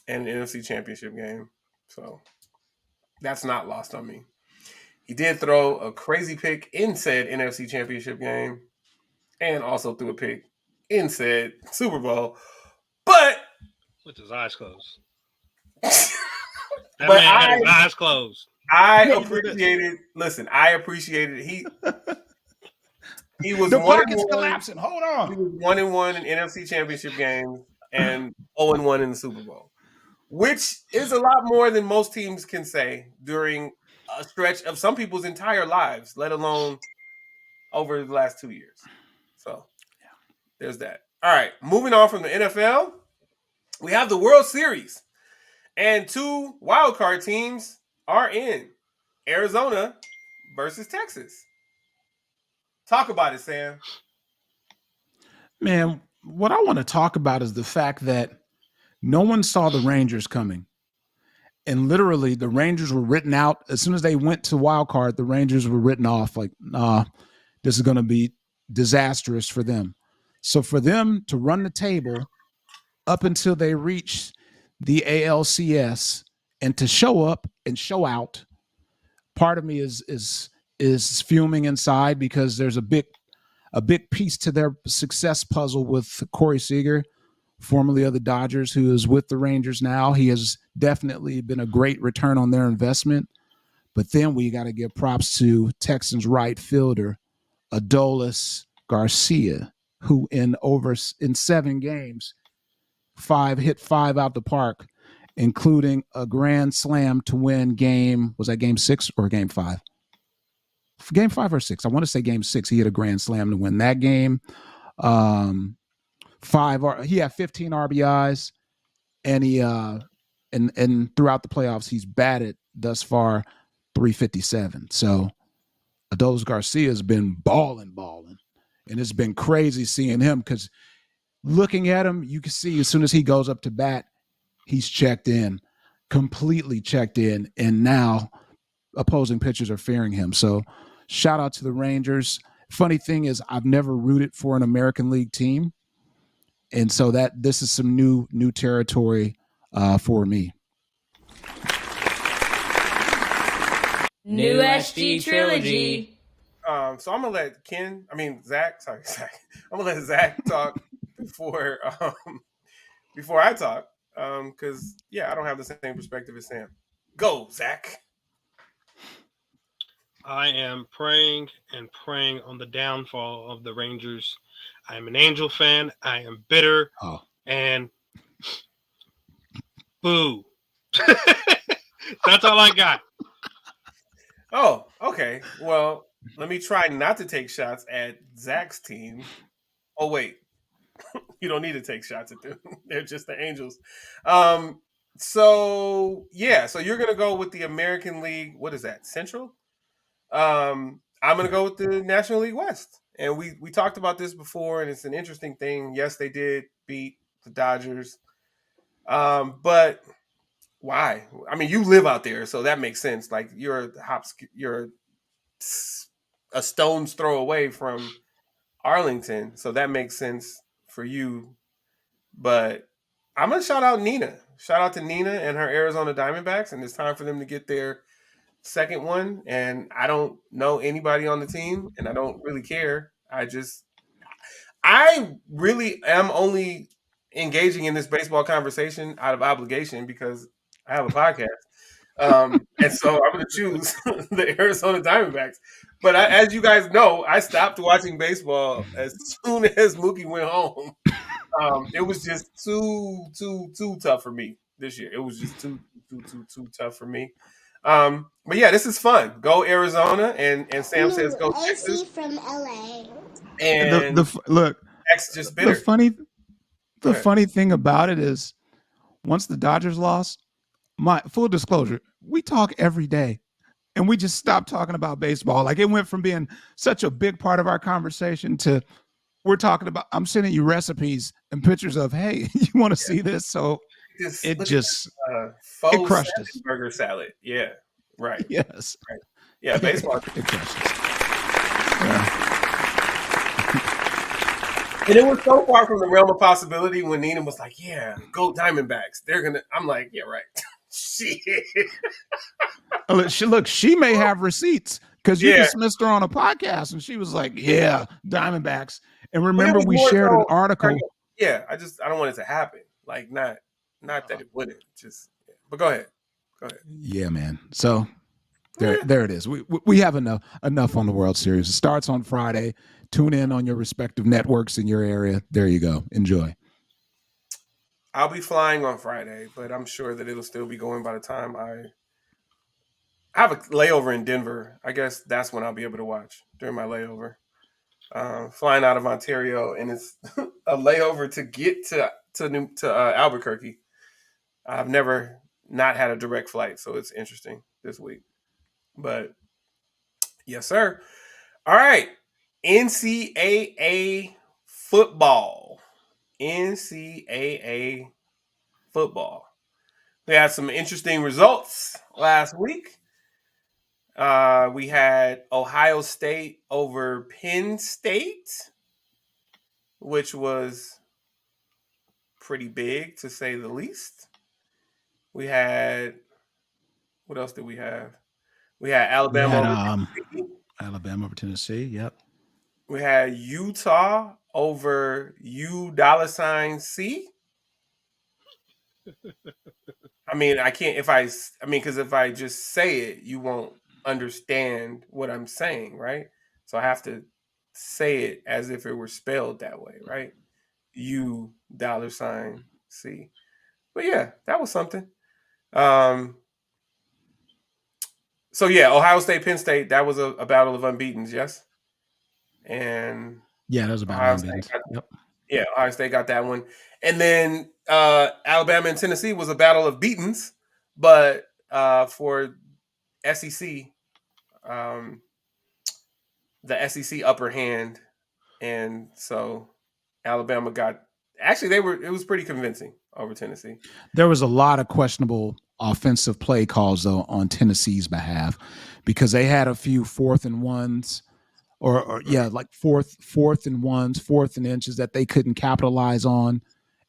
and an NFC Championship game. So that's not lost on me. He did throw a crazy pick in said NFC Championship game and also threw a pick in said Super Bowl. But with his eyes closed. But had his eyes closed. I appreciated. Listen, I appreciated. He was the 1-1. pocket's collapsing. Hold on. He was 1-1 in NFC Championship games and 0-1 in the Super Bowl, which is a lot more than most teams can say during a stretch of some people's entire lives, let alone over the last 2 years. So, there's that. All right, moving on from the NFL, we have the World Series, and 2 wildcard teams are in Arizona versus Texas. Talk about it, Sam. Man, what I want to talk about is the fact that no one saw the Rangers coming. And literally, the Rangers were written out. As soon as they went to wild card, the Rangers were written off like, nah, this is going to be disastrous for them. So for them to run the table up until they reach the ALCS and to show up and show out, part of me is fuming inside because there's a big piece to their success puzzle with Corey Seager, formerly of the Dodgers, who is with the Rangers now. He has definitely been a great return on their investment. But then we got to give props to Texans right fielder Adolis Garcia, who in 7 games, hit 5 out the park, including a grand slam to win game 6 or game 5? Game 5 or 6. I want to say game 6. He hit a grand slam to win that game. He had 15 RBIs, and he and throughout the playoffs he's batted thus far 357. So Adolis Garcia has been balling, and it's been crazy seeing him because looking at him, you can see as soon as he goes up to bat, he's completely checked in, and now opposing pitchers are fearing him. So shout out to the Rangers. Funny thing is, I've never rooted for an American League team, and so this is some new territory for me. New SG Trilogy. So I'm gonna let Zach. I'm gonna let Zach talk before I talk, because I don't have the same perspective as Sam. Go, Zach. I am praying on the downfall of the Rangers. I am an Angel fan. I am bitter. And boo. That's all I got. Oh, okay. Well, let me try not to take shots at Zach's team. Oh, wait. You don't need to take shots at them. They're just the Angels. So you're going to go with the American League. What is that? Central? I'm going to go with the National League West. And we talked about this before, and it's an interesting thing. Yes, they did beat the Dodgers. But why? I mean, you live out there, so that makes sense. Like you're a stone's throw away from Arlington, so that makes sense for you. But I'm gonna shout out Nina. Shout out to Nina and her Arizona Diamondbacks, and it's time for them to get their second one. And I don't know anybody on the team, and I don't really care. I really am only engaging in this baseball conversation out of obligation because I have a podcast. And so I'm going to choose the Arizona Diamondbacks. But as you guys know, I stopped watching baseball as soon as Mookie went home. It was just too tough for me this year. It was just too tough for me. But yeah, this is fun. Go Arizona, and Sam says New go AC Texas, from LA. and Look, X just the bitter. funny Go the ahead. funny thing about it is once the Dodgers lost, my full disclosure, we talk every day and we just stopped talking about baseball. Like it went from being such a big part of our conversation to we're talking about I'm sending you recipes and pictures of, hey, you want to see this? So Just it look at just this it faux crushed salmon us. burger salad. Yeah, right, Yes. right. Yeah, Yeah, baseball. it crushed us. Yeah. And it was so far from the realm of possibility when Neenan was like, "Yeah, go Diamondbacks. They're gonna." I'm like, "Yeah, right." Shit. Look, she may have receipts because you Yeah, dismissed her on a podcast and she was like, yeah, Diamondbacks. And but it remember, was we more shared an so. article. Yeah, I don't want it to happen. Like not that it wouldn't. Just. But go ahead. Go ahead. Yeah, man. So Yeah. there it is. We have enough on the World Series. It starts on Friday. Tune in on your respective networks in your area. There you go. Enjoy. I'll be flying on Friday, but I'm sure that it'll still be going by the time I have a layover in Denver. I guess that's when I'll be able to watch during my layover. Flying out of Ontario, and it's a layover to get to Albuquerque. I've never not had a direct flight, so it's interesting this week. But yes, sir. All right, NCAA football. NCAA football. We had some interesting results last week. We had Ohio State over Penn State, which was pretty big to say the least. We had what else did we have? We had We Alabama had over Tennessee. Alabama over Tennessee. Yep. We had Utah over U$C. I mean, I can't if I mean because if I just say it, you won't understand what I'm saying, right? So I have to say it as if it were spelled that way, right? U$C. But yeah, that was something. Um, so yeah, Ohio State, Penn State, that was a battle of unbeaten's, yes. And Yeah, that was about Ohio unbeaten. State got Yep. yeah, Ohio State got that one. And then Alabama and Tennessee was a battle of beatens, but for SEC, um, the SEC upper hand, and so Alabama got actually it was pretty convincing over Tennessee. There was a lot of questionable offensive play calls though on Tennessee's behalf because they had a few fourth and ones or yeah, like fourth and ones, fourth and inches that they couldn't capitalize on.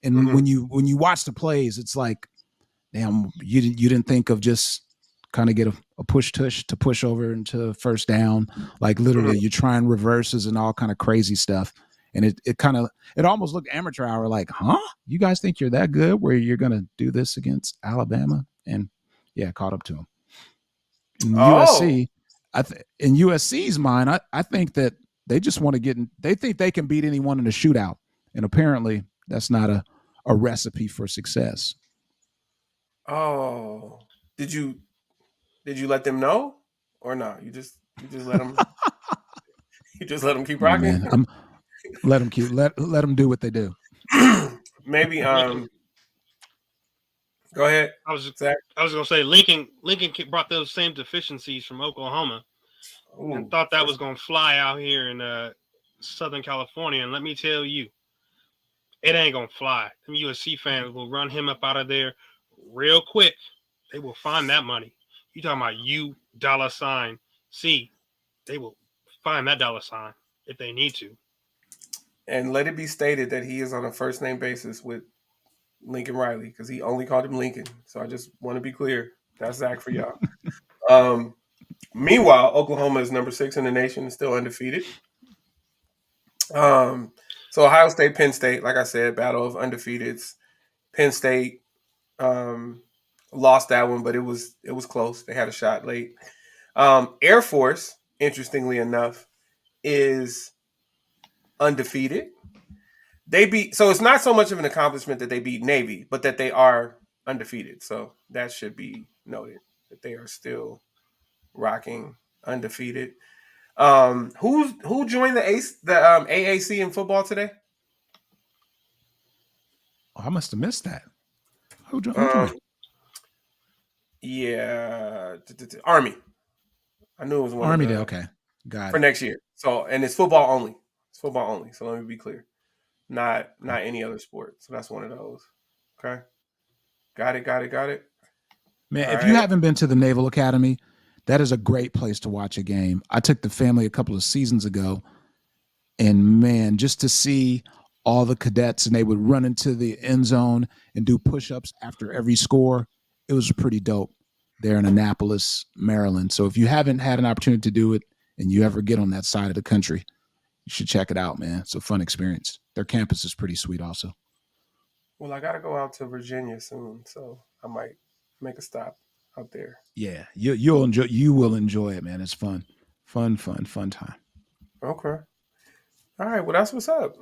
And Mm-hmm. when you watch the plays, it's like, damn, you didn't think of just kind of get a push tush to push over into first down. Like literally, Mm-hmm. you're trying reverses and all kind of crazy stuff. And it almost looked amateur hour, like, huh? You guys think you're that good where you're gonna do this against Alabama? And yeah, caught up to them. In Oh, USC, in USC's mind, I think that they just want to get in. They think they can beat anyone in a shootout, and apparently that's not a recipe for success. oh, did you let them know or no? You just let them you just let them keep Hey rocking. man, I'm let them do what they do. Maybe Lincoln, go ahead, I was Zach. I was gonna say Lincoln brought those same deficiencies from Oklahoma and Ooh, thought that was first, gonna fly out here in Southern California. And let me tell you, it ain't gonna fly. Them USC fans will run him up out of there real quick. They will find that money. You talking about U$C? They will find that dollar sign if they need to. and let it be stated that he is on a first name basis with Lincoln Riley because he only called him Lincoln. So I just want to be clear. That's Zach for y'all. Um, Meanwhile, Oklahoma is number 6 in the nation and still undefeated. Um, so Ohio State, Penn State, like I said, battle of undefeateds. Penn State um, lost that one, but it was close. They had a shot late. Air Force, interestingly enough, is undefeated. They beat so it's not so much of an accomplishment that they beat Navy, but that they are undefeated. So that should be noted. that they are still rocking undefeated. Who joined the AAC in football today? Oh, I must have missed that. Who Um, joined? yeah, Army. I knew it was one of Army Day. the Okay, got for it. next year. So, and it's football only. It's football only. So let me be clear, not any other sport. So that's one of those. Okay, got it, got it, got it. Man, All if you right. haven't been to the Naval Academy, that is a great place to watch a game. I took the family a couple of seasons ago, and man, just to see all the cadets and they would run into the end zone and do push-ups after every score, it was pretty dope there in Annapolis, Maryland. So if you haven't had an opportunity to do it and you ever get on that side of the country, you should check it out, man. It's a fun experience. Their campus is pretty sweet also. Well, I gotta go out to Virginia soon, so I might make a stop out there. Yeah, you will enjoy it, man. It's fun. Fun time. Okay. All right. Well, that's what's up.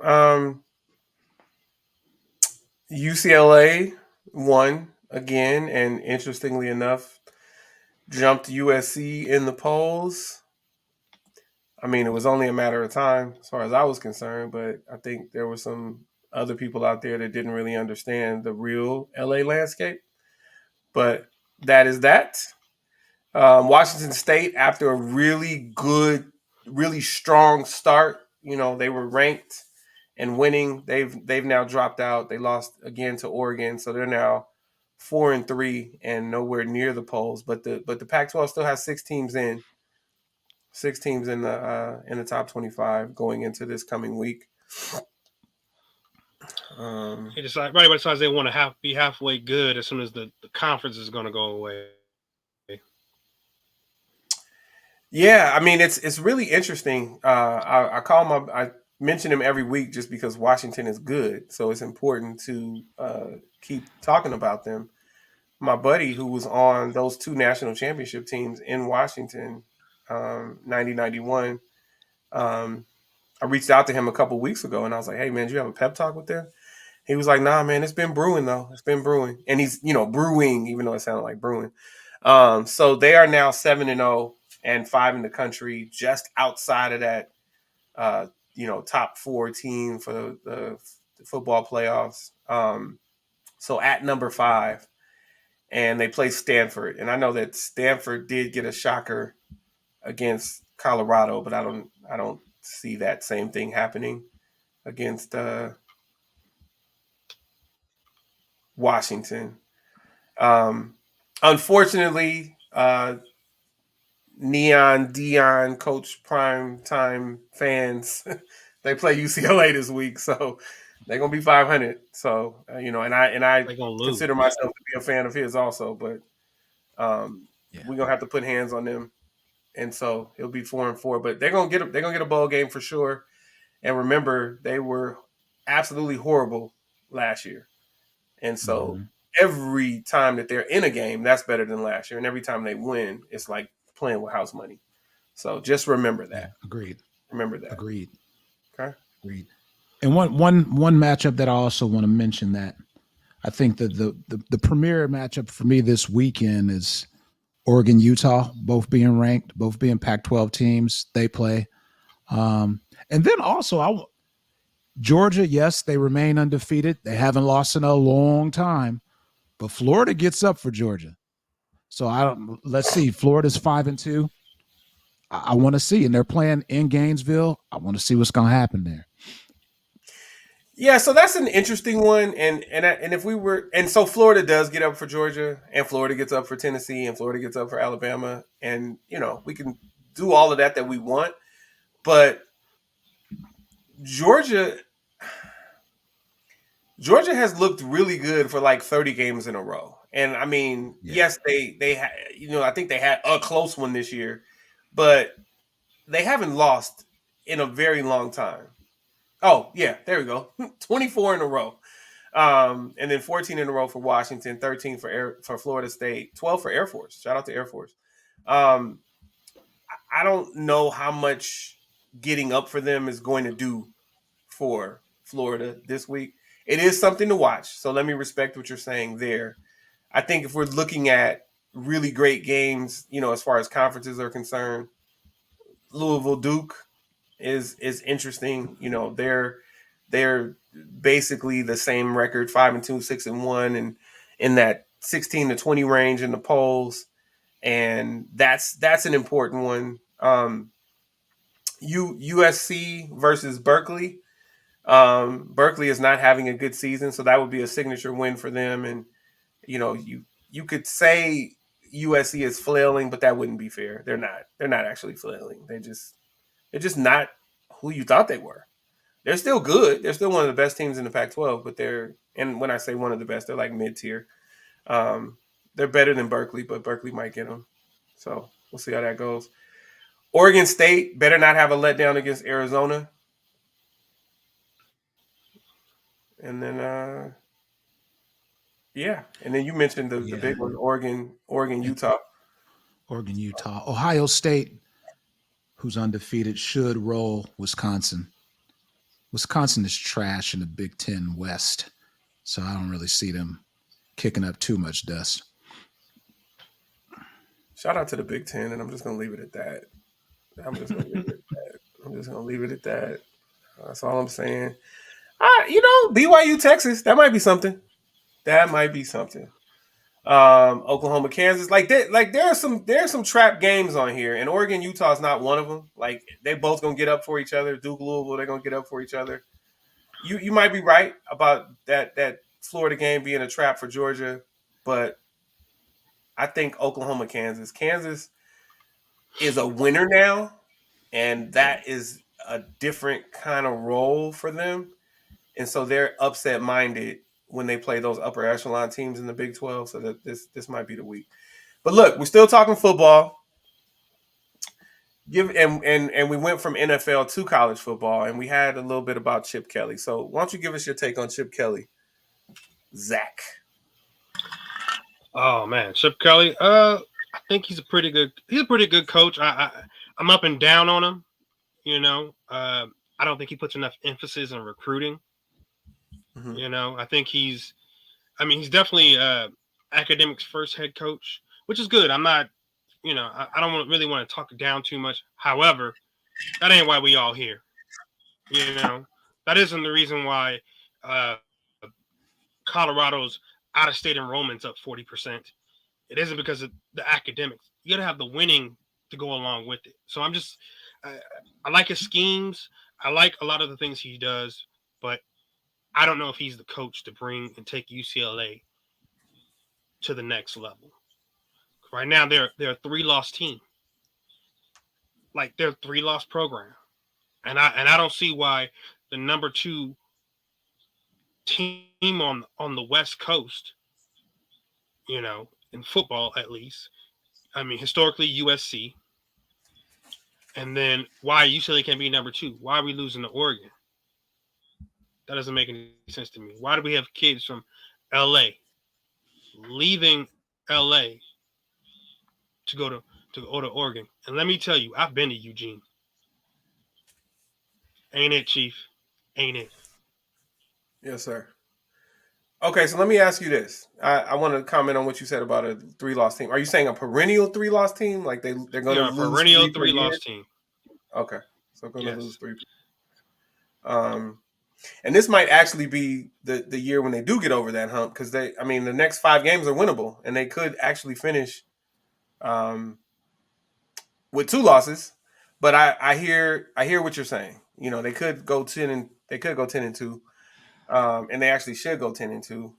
UCLA won again, and interestingly enough, jumped USC in the polls. I mean, it was only a matter of time as far as I was concerned, but I think there were some other people out there that didn't really understand the real LA landscape. But that is that. Washington State, after a really good, really strong start, they were ranked and winning. They've now dropped out. They lost again to Oregon, so they're now 4-3 and nowhere near the polls. But the Pac-12 still has six teams in the top 25 going into this coming week. They decide right decides they want to be halfway good as soon as the conference is going to go away. Yeah, I mean it's really interesting. I mention him every week just because Washington is good, so it's important to keep talking about them. My buddy who was on those two national championship teams in Washington, 90-91, I reached out to him a couple weeks ago and I was like, "Hey man, do you have a pep talk with them?" He was like, "Nah, man, it's been brewing though. It's been brewing," and he's brewing, even though it sounded like brewing. So they are now 7-0 and 5 in the country, just outside of that, top 4 team for the football playoffs. So at number 5, and they play Stanford, and I know that Stanford did get a shocker against Colorado, but I don't see that same thing happening against Washington. Unfortunately, Neon Dion Coach Prime Time fans, they play UCLA this week, so they're gonna be 500. So and I They're going to lose. consider myself to be a fan of his also, but Yeah. we're gonna have to put hands on them, and so he'll be 4-4. But they're gonna get a bowl game for sure. And remember, they were absolutely horrible last year, and so Mm-hmm. every time that they're in a game, that's better than last year, and every time they win, it's like playing with house money. So just remember Yeah. that. Agreed. Remember that. Agreed. Okay. Agreed. And one matchup that I also want to mention that I think that the premier matchup for me this weekend is Oregon, Utah, both being ranked, both being Pac-12 teams. They play, and then also Georgia. Yes, they remain undefeated. They haven't lost in a long time, but Florida gets up for Georgia. So I don't. Let's see. Florida's 5-2. I want to see, and they're playing in Gainesville. I want to see what's going to happen there. Yeah, so that's an interesting one, and if we were, and so Florida does get up for Georgia, and Florida gets up for Tennessee, and Florida gets up for Alabama, and we can do all of that we want, but Georgia has looked really good for like 30 games in a row, and I mean, Yeah. yes, I think they had a close one this year, but they haven't lost in a very long time. Oh yeah, there we go, 24 in a row. And then 14 in a row for Washington, 13 for Florida State, 12 for Air Force. Shout out to Air Force. Um, I don't know how much getting up for them is going to do for Florida this week. It is something to watch. So let me respect what you're saying there. I think if we're looking at really great games, as far as conferences are concerned. Louisville Duke is interesting. They're basically the same record, 5-2, 6-1, and in that 16-20 range in the polls, and that's an important one. USC versus Berkeley. Berkeley is not having a good season, so that would be a signature win for them. And you could say USC is flailing, but that wouldn't be fair. They're not. They're not actually flailing. They're just not who you thought they were. They're still good. They're still one of the best teams in the Pac-12, but and when I say one of the best, they're like mid-tier. Um, they're better than Berkeley, but Berkeley might get them. So we'll see how that goes. Oregon State better not have a letdown against Arizona. And then yeah, and then you mentioned the big one, Oregon, Utah. Oregon, Utah, Ohio State, who's undefeated, should roll Wisconsin. Wisconsin is trash in the Big Ten West, so I don't really see them kicking up too much dust. Shout out to the Big Ten, and I'm just gonna leave it at that. I'm just gonna leave it at that. That's all I'm saying. BYU, Texas, that might be something. Oklahoma, Kansas, there are some trap games on here, and Oregon, Utah is not one of them. Like, they both gonna get up for each other. Duke, Louisville, they're gonna get up for each other. You might be right about that Florida game being a trap for Georgia, but I think Oklahoma, Kansas is a winner now, and that is a different kind of role for them, and so they're upset minded when they play those upper echelon teams in the Big 12. So that this might be the week. But look, we're still talking football. And we went from NFL to college football, and we had a little bit about Chip Kelly. So why don't you give us your take on Chip Kelly, Zach? Oh man, Chip Kelly. I think he's a pretty good coach. I'm up and down on him. I don't think he puts enough emphasis on recruiting. Mm-hmm. I think he's definitely academics first head coach, which is good. I'm not, I don't really want to talk down too much. However, that ain't why we all here. That isn't the reason why Colorado's out of state enrollment's up 40%. It isn't because of the academics. You got to have the winning to go along with it. So I like his schemes. I like a lot of the things he does, but I don't know if he's the coach to bring and take UCLA to the next level. Right now, they're a 3-loss team. Like, they're a 3-loss program, and I don't see why the number 2 team on the West Coast, in football at least. I mean, historically USC, and then why UCLA can't be number 2? Why are we losing to Oregon? That doesn't make any sense to me. Why do we have kids from LA leaving LA to go to Oregon? And let me tell you, I've been to Eugene. Ain't it, Chief? Ain't it? Yes, sir. Okay, so let me ask you this. I want to comment on what you said about a 3-loss team. Are you saying a perennial 3-loss team? Like they're going to Yeah, a lose perennial 3 per year? three-loss team. Okay, so going to lose Yes. 3. Um, and this might actually be the year when they do get over that hump, because the next 5 games are winnable, and they could actually finish with 2 losses. But I hear what you're saying. They could go 10-2, and they actually should go 10-2.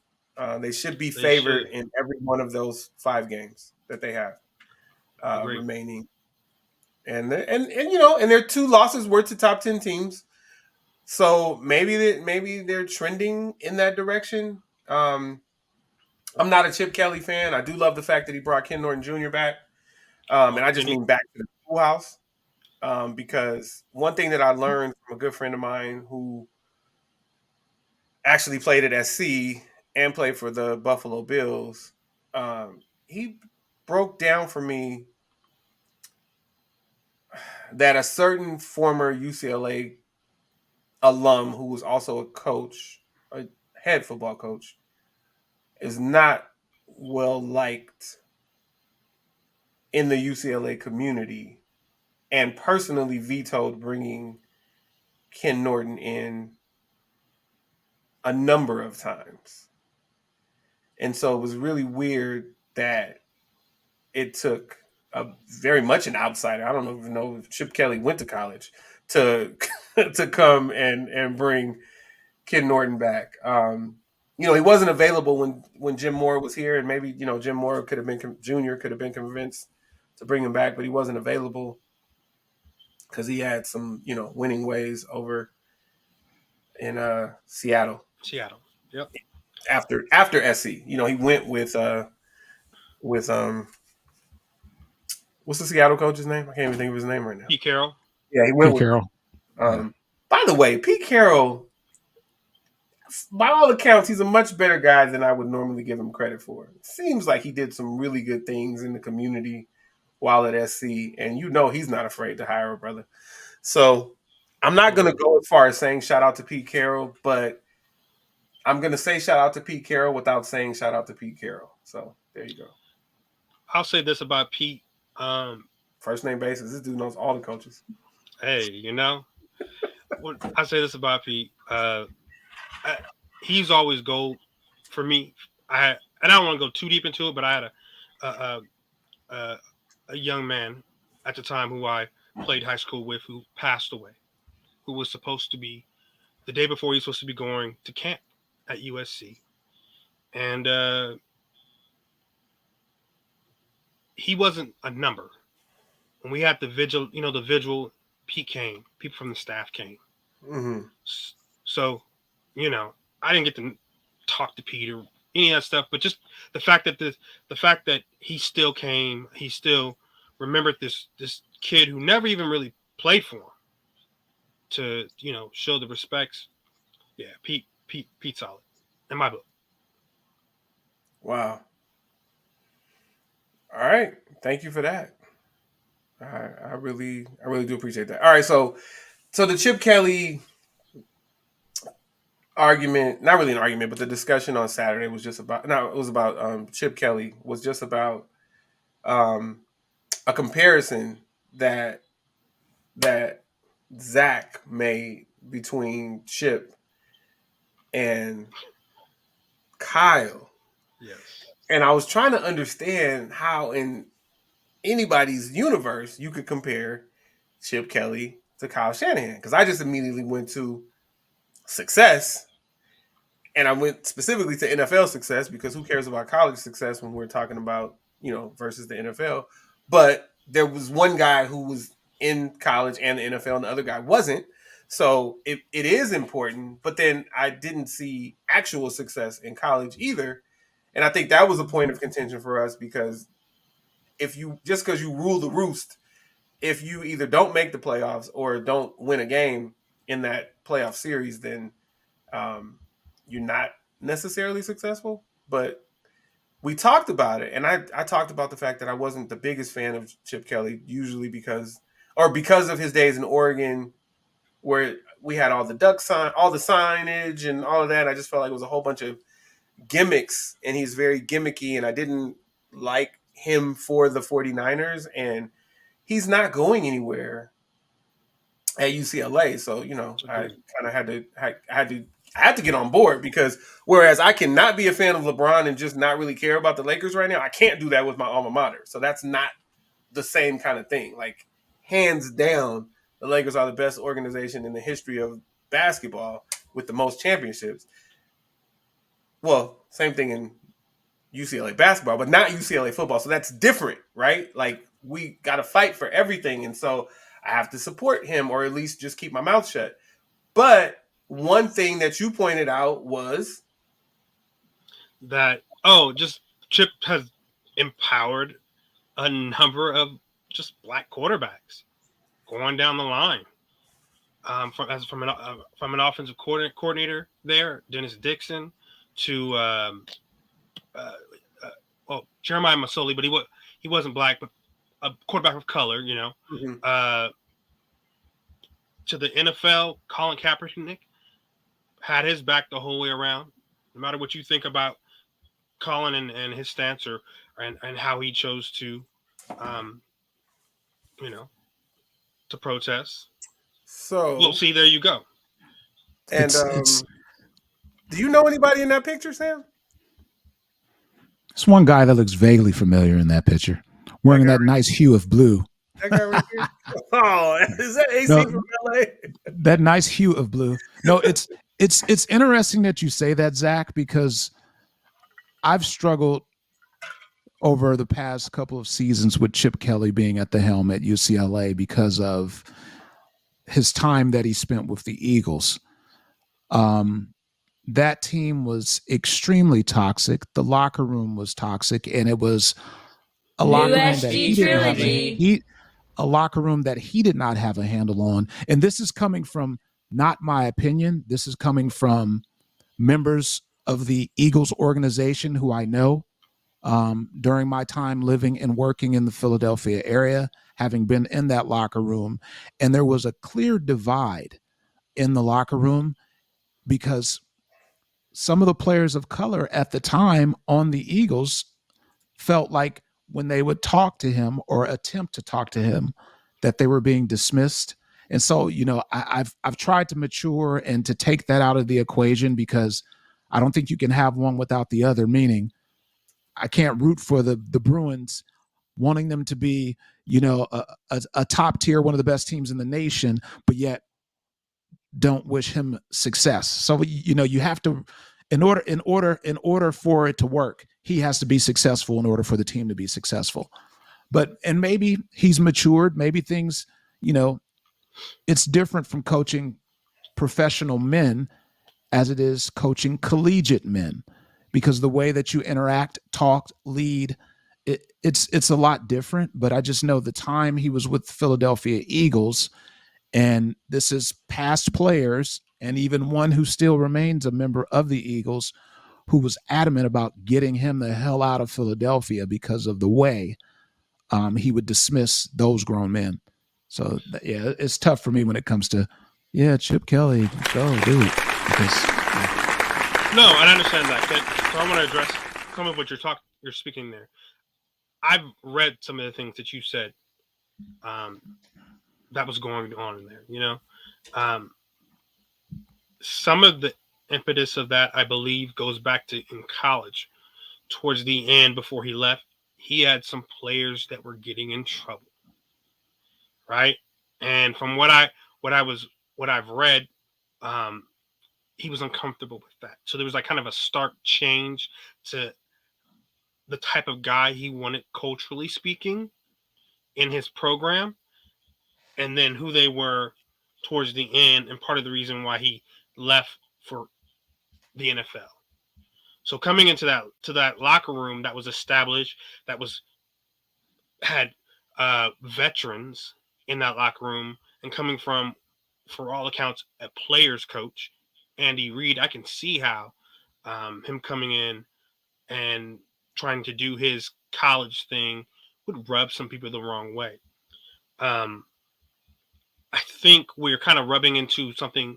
They should be They favored should. in every one of those 5 games that they have Agree. remaining. And their 2 losses were to top 10 teams. So maybe they're trending in that direction. I'm not a Chip Kelly fan. I do love the fact that he brought Ken Norton Jr. back, and I just Didn't mean back to the schoolhouse. Because one thing that I learned from a good friend of mine who actually played at SC and played for the Buffalo Bills, he broke down for me that a certain former UCLA alum who was also a coach, a head football coach, is not well liked in the UCLA community and personally vetoed bringing Ken Norton in a number of times. And so it was really weird that it took very much an outsider. I don't even know if Chip Kelly went to college to to come and bring Ken Norton back. He wasn't available when Jim Moore was here, and maybe Jim Moore could have been Junior could have been convinced to bring him back, but he wasn't available because he had some winning ways over in Seattle. Seattle. Yep. After SC, he went with what's the Seattle coach's name? I can't even think of his name right now. Pete Carroll. Yeah, he went Pete with. Carroll. By the way, Pete Carroll, by all accounts, he's a much better guy than I would normally give him credit for. It seems like he did some really good things in the community while at SC, and he's not afraid to hire a brother. So I'm not going to go as far as saying shout out to Pete Carroll, but I'm going to say shout out to Pete Carroll without saying shout out to Pete Carroll. So there you go. I'll say this about Pete. First name basis. This dude knows all the coaches. Hey, I say this about Pete. He's always gold for me. And I don't want to go too deep into it, but I had a young man at the time who I played high school with who passed away, who was supposed to be the day before he was supposed to be going to camp at USC. And he wasn't a number. When we had the vigil, Pete came. People from the staff came. Mm-hmm. So, I didn't get to talk to Pete or any of that stuff, but just the fact that he still came, he still remembered this kid who never even really played for him to, show the respects. Yeah, Pete's solid in my book. Wow. All right. Thank you for that. I really do appreciate that. All right. So the Chip Kelly argument, not really an argument, but the discussion on Saturday was just about, no, it was about Chip Kelly was just about a comparison that Zach made between Chip and Kyle. Yes. And I was trying to understand how in anybody's universe you could compare Chip Kelly to Kyle Shanahan, because I just immediately went to success, and I went specifically to NFL success, because who cares about college success when we're talking about versus the NFL. But there was one guy who was in college and the NFL, and the other guy wasn't. So it is important, but then I didn't see actual success in college either. And I think that was a point of contention for us, because just because you rule the roost, if you either don't make the playoffs or don't win a game in that playoff series, then you're not necessarily successful. But we talked about it, and I talked about the fact that I wasn't the biggest fan of Chip Kelly, usually because of his days in Oregon, where we had all the all the signage and all of that. I just felt like it was a whole bunch of gimmicks, and he's very gimmicky, and I didn't like him for the 49ers, and he's not going anywhere at UCLA. So, I kind of had to get on board, because whereas I cannot be a fan of LeBron and just not really care about the Lakers right now, I can't do that with my alma mater. So that's not the same kind of thing. Like, hands down, the Lakers are the best organization in the history of basketball with the most championships. Well, same thing in UCLA basketball, but not UCLA football. So that's different, right? Like, we got to fight for everything. And so I have to support him, or at least just keep my mouth shut. But one thing that you pointed out was that, just Chip has empowered a number of just black quarterbacks going down the line. From an offensive coordinator there, Dennis Dixon, to Jeremiah Masoli, but he wasn't black, but a quarterback of color, mm-hmm. To the NFL, Colin Kaepernick had his back the whole way around. No matter what you think about Colin and his stance and how he chose to um, you know, to protest. So, We'll see. There you go. and It's do you know anybody in that picture, Sam? it's one guy that looks vaguely familiar in that picture, That wearing guy, that nice hue of blue. that guy right there. Oh, is that AC No, from LA? that nice hue of blue. No, it's interesting that you say that, Zach, because I've struggled over the past couple of seasons with Chip Kelly being at the helm at UCLA because of his time that he spent with the Eagles. Um, that team was extremely toxic. The locker room was toxic, and it was a New locker room that SG he didn't have trilogy. a locker room that he did not have a handle on. And this is coming from not my opinion. This is coming from members of the Eagles organization who I know during my time living and working in the Philadelphia area, having been in that locker room. And there was a clear divide in the locker room because some of the players of color at the time on the Eagles felt like when they would talk to him or attempt to talk to him, that they were being dismissed. And so, I've tried to mature and to take that out of the equation because I don't think you can have one without the other. Meaning, I can't root for the Bruins, wanting them to be, a top tier, one of the best teams in the nation, but yet don't wish him success. So you have to, in order for it to work, he has to be successful in order for the team to be successful. And maybe he's matured. Maybe things, it's different from coaching professional men as it is coaching collegiate men, because the way that you interact, talk, lead, it's a lot different. But I just know the time he was with the Philadelphia Eagles, and this is past players, and even one who still remains a member of the Eagles, who was adamant about getting him the hell out of Philadelphia because of the way he would dismiss those grown men. So yeah, it's tough for me when it comes to Chip Kelly, go do it. Because, No, I understand that. So I want to address some of what you're speaking there. I've read some of the things that you said that was going on in there. Some of the impetus of that, I believe, goes back to in college. Towards the end, before he left, he had some players that were getting in trouble, right? And from what I've read, um, he was uncomfortable with that. So there was like kind of a stark change to the type of guy he wanted culturally speaking in his program, and then who they were towards the end, and part of the reason why he left for the NFL. So coming into that locker room that was established, that was had veterans in that locker room, and coming from, for all accounts, a player's coach, Andy Reid, I can see how him coming in and trying to do his college thing would rub some people the wrong way. Um, I think we're kind of rubbing into something,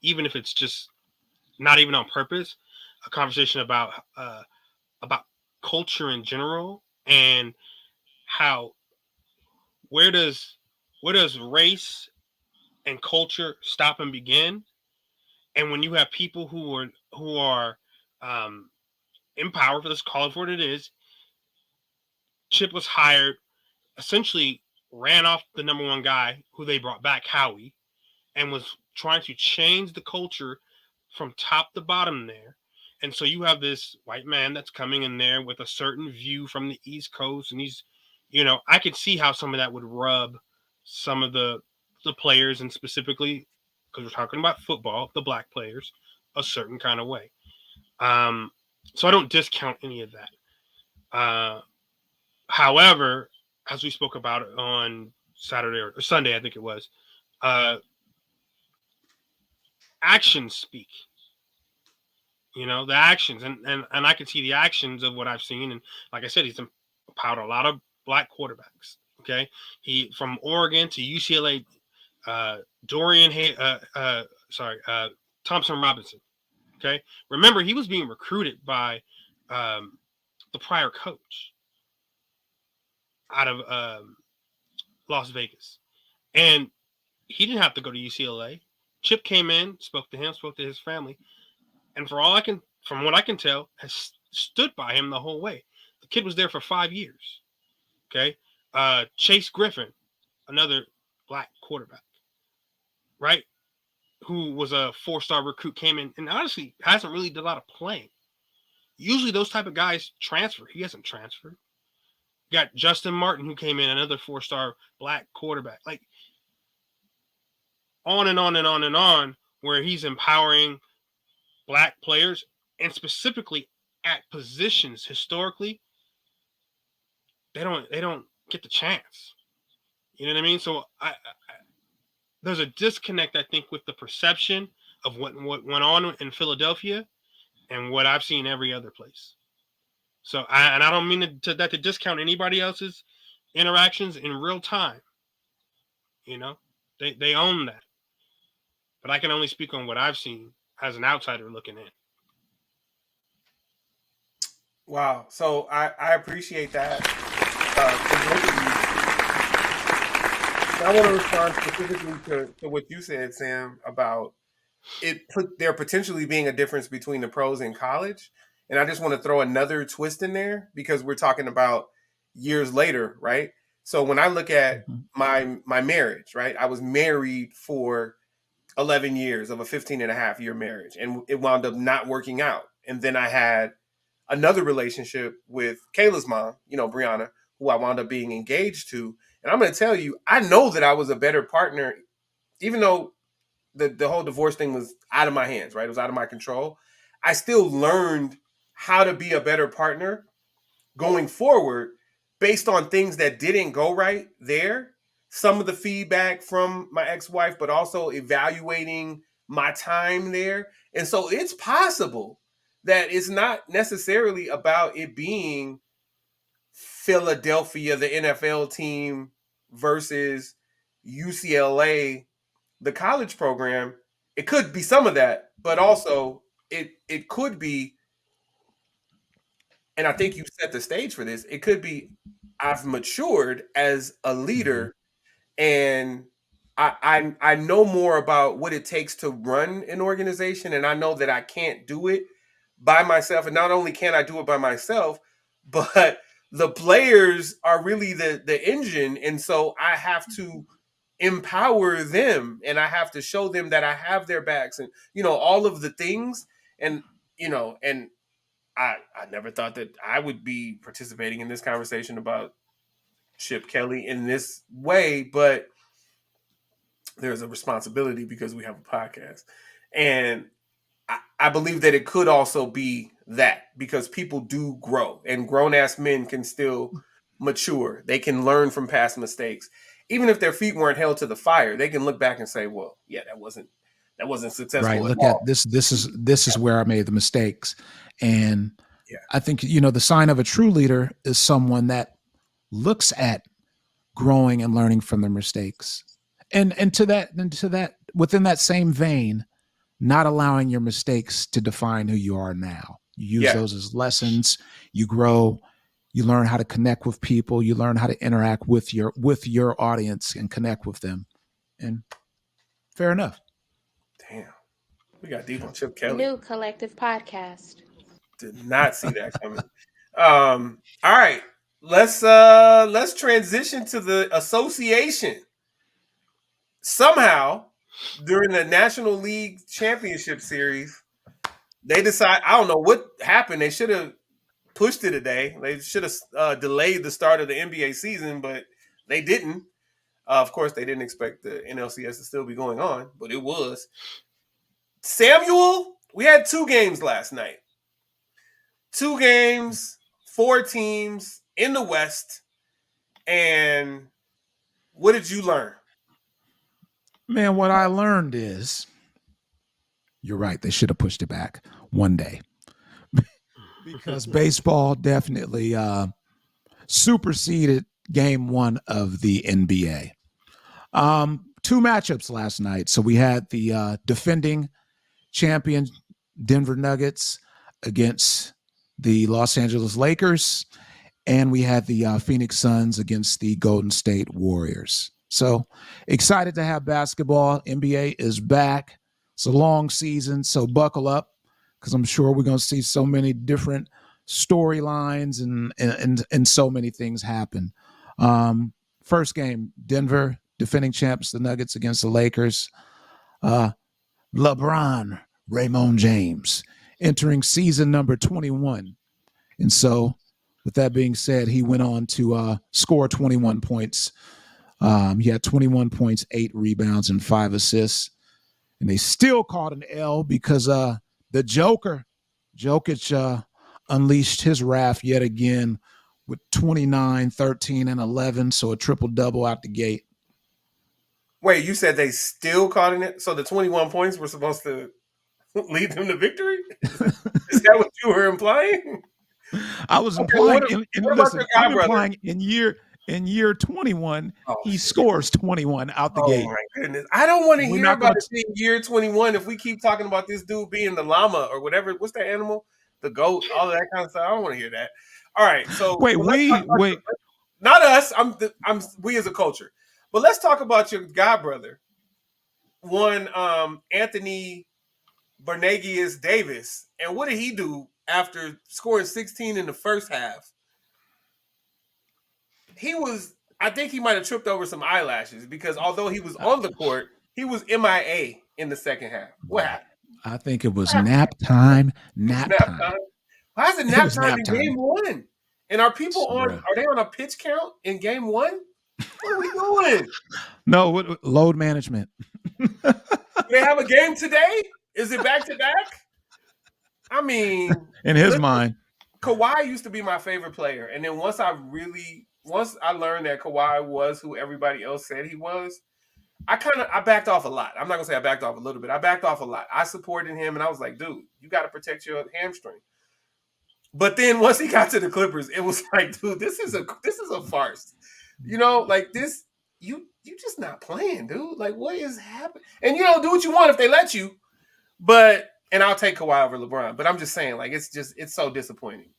even if it's just not even on purpose, a conversation about culture in general, and how where does race and culture stop and begin. And when you have people who are in power, for this, call it for what it is. Chip was hired, essentially ran off the number one guy who they brought back, Howie, and was trying to change the culture from top to bottom there. And so you have this white man that's coming in there with a certain view from the East Coast, and I could see how some of that would rub some of the players, and specifically because we're talking about football, the black players, a certain kind of way. So I don't discount any of that. However, as we spoke about it on Saturday or Sunday, I think it was, actions speak. The actions, and I can see the actions of what I've seen. And like I said, he's empowered a lot of black quarterbacks. Okay, he from Oregon to UCLA, Dorian, Thompson Robinson. Okay, remember, he was being recruited by the prior coach. out of Las Vegas, and he didn't have to go to UCLA. Chip came in, spoke to him, spoke to his family, and from what I can tell, has stood by him the whole way. The kid was there for 5 years. Okay, Chase Griffin, another black quarterback, right? Who was a 4-star recruit, came in and honestly hasn't really done a lot of playing. Usually those type of guys transfer. He hasn't transferred. You got Justin Martin, who came in, another 4-star black quarterback. Like, on and on and on and on, where he's empowering black players, and specifically at positions historically they don't get the chance. You know what I mean? So I there's a disconnect, I think, with the perception of what went on in Philadelphia and what I've seen every other place. So I don't mean to discount anybody else's interactions in real time. You know, they own that, but I can only speak on what I've seen as an outsider looking in. Wow. So I appreciate that. I want to respond specifically to what you said, Sam, about there potentially being a difference between the pros and college. And I just want to throw another twist in there because we're talking about years later, right? So when I look at my marriage, right? I was married for 11 years of a 15 and a half year marriage, and it wound up not working out. And then I had another relationship with Kayla's mom, Brianna, who I wound up being engaged to. And I'm going to tell you, I know that I was a better partner, even though the whole divorce thing was out of my hands, right? It was out of my control. I still learned how to be a better partner going forward based on things that didn't go right there. Some of the feedback from my ex-wife, but also evaluating my time there. And so it's possible that it's not necessarily about it being Philadelphia, the NFL team, versus UCLA, the college program. It could be some of that, but also it could be, and I think you set the stage for this, it could be I've matured as a leader, and I know more about what it takes to run an organization, and I know that I can't do it by myself. And not only can I do it by myself, but the players are really the engine. And so I have to empower them, and I have to show them that I have their backs, and all of the things. And and I never thought that I would be participating in this conversation about Chip Kelly in this way, but there's a responsibility because we have a podcast. And I believe that it could also be that, because people do grow, and grown-ass men can still mature. They can learn from past mistakes. Even if their feet weren't held to the fire, they can look back and say, well, yeah, that wasn't successful. Right. Look at this. This is where I made the mistakes. And I think, the sign of a true leader is someone that looks at growing and learning from their mistakes. And to that, within that same vein, not allowing your mistakes to define who you are now. You use those as lessons. You grow. You learn how to connect with people. You learn how to interact with your audience and connect with them. And fair enough. Damn, we got deep on Chip Kelly. New collective podcast. Did not see that coming. All right, let's transition to the association. Somehow, during the National League Championship Series, they decide, I don't know what happened. They should have pushed it a day. They should have delayed the start of the NBA season, but they didn't. Of course, they didn't expect the NLCS to still be going on, but it was. Samuel, we had 2 games last night. 2 games, 4 teams in the West. And what did you learn? Man, what I learned is, you're right, they should have pushed it back one day. Because baseball definitely superseded game 1 of the NBA. 2 matchups last night. So we had the defending champion Denver Nuggets against the Los Angeles Lakers. and we had the Phoenix Suns against the Golden State Warriors. So excited to have basketball. NBA is back. It's a long season, so buckle up because I'm sure we're going to see so many different storylines and so many things happen. First game, Denver, defending champs, the Nuggets against the Lakers. LeBron, Raymond James, entering season number 21. And so, with that being said, he went on to score 21 points. He had 21 points, 8 rebounds, and 5 assists. And they still called an L because the Jokic, unleashed his wrath yet again with 29, 13, and 11. So a triple-double out the gate. Wait, you said they still caught it? So the 21 points were supposed to lead them to victory? Is that what you were implying? I was implying, in year 21, he scores 21 out the gate. Oh my goodness. I don't want to hear about it being year 21 if we keep talking about this dude being the llama or whatever. What's that animal? The goat, all of that kind of stuff. I don't want to hear that. All right. So wait. Not us. We as a culture. But let's talk about your god brother. One Anthony Bernagius Davis. And what did he do after scoring 16 in the first half? I think he might have tripped over some eyelashes because although he was on the court, he was MIA in the second half. What happened? I think it was nap time. Why is it nap time in game 1? And are they on a pitch count in game 1? What are we doing? No, load management. Do they have a game today? Is it back to back? I mean, in his mind, Kawhi used to be my favorite player, and then once I learned that Kawhi was who everybody else said he was, I backed off a lot. I'm not gonna say I backed off a little bit. I backed off a lot. I supported him, and I was like, dude, you got to protect your hamstring. But then once he got to the Clippers, it was like, dude, this is a farce. You know, like this, you just not playing, dude. Like, what is happening? And do what you want if they let you. And I'll take Kawhi over LeBron. But I'm just saying, like, it's so disappointing.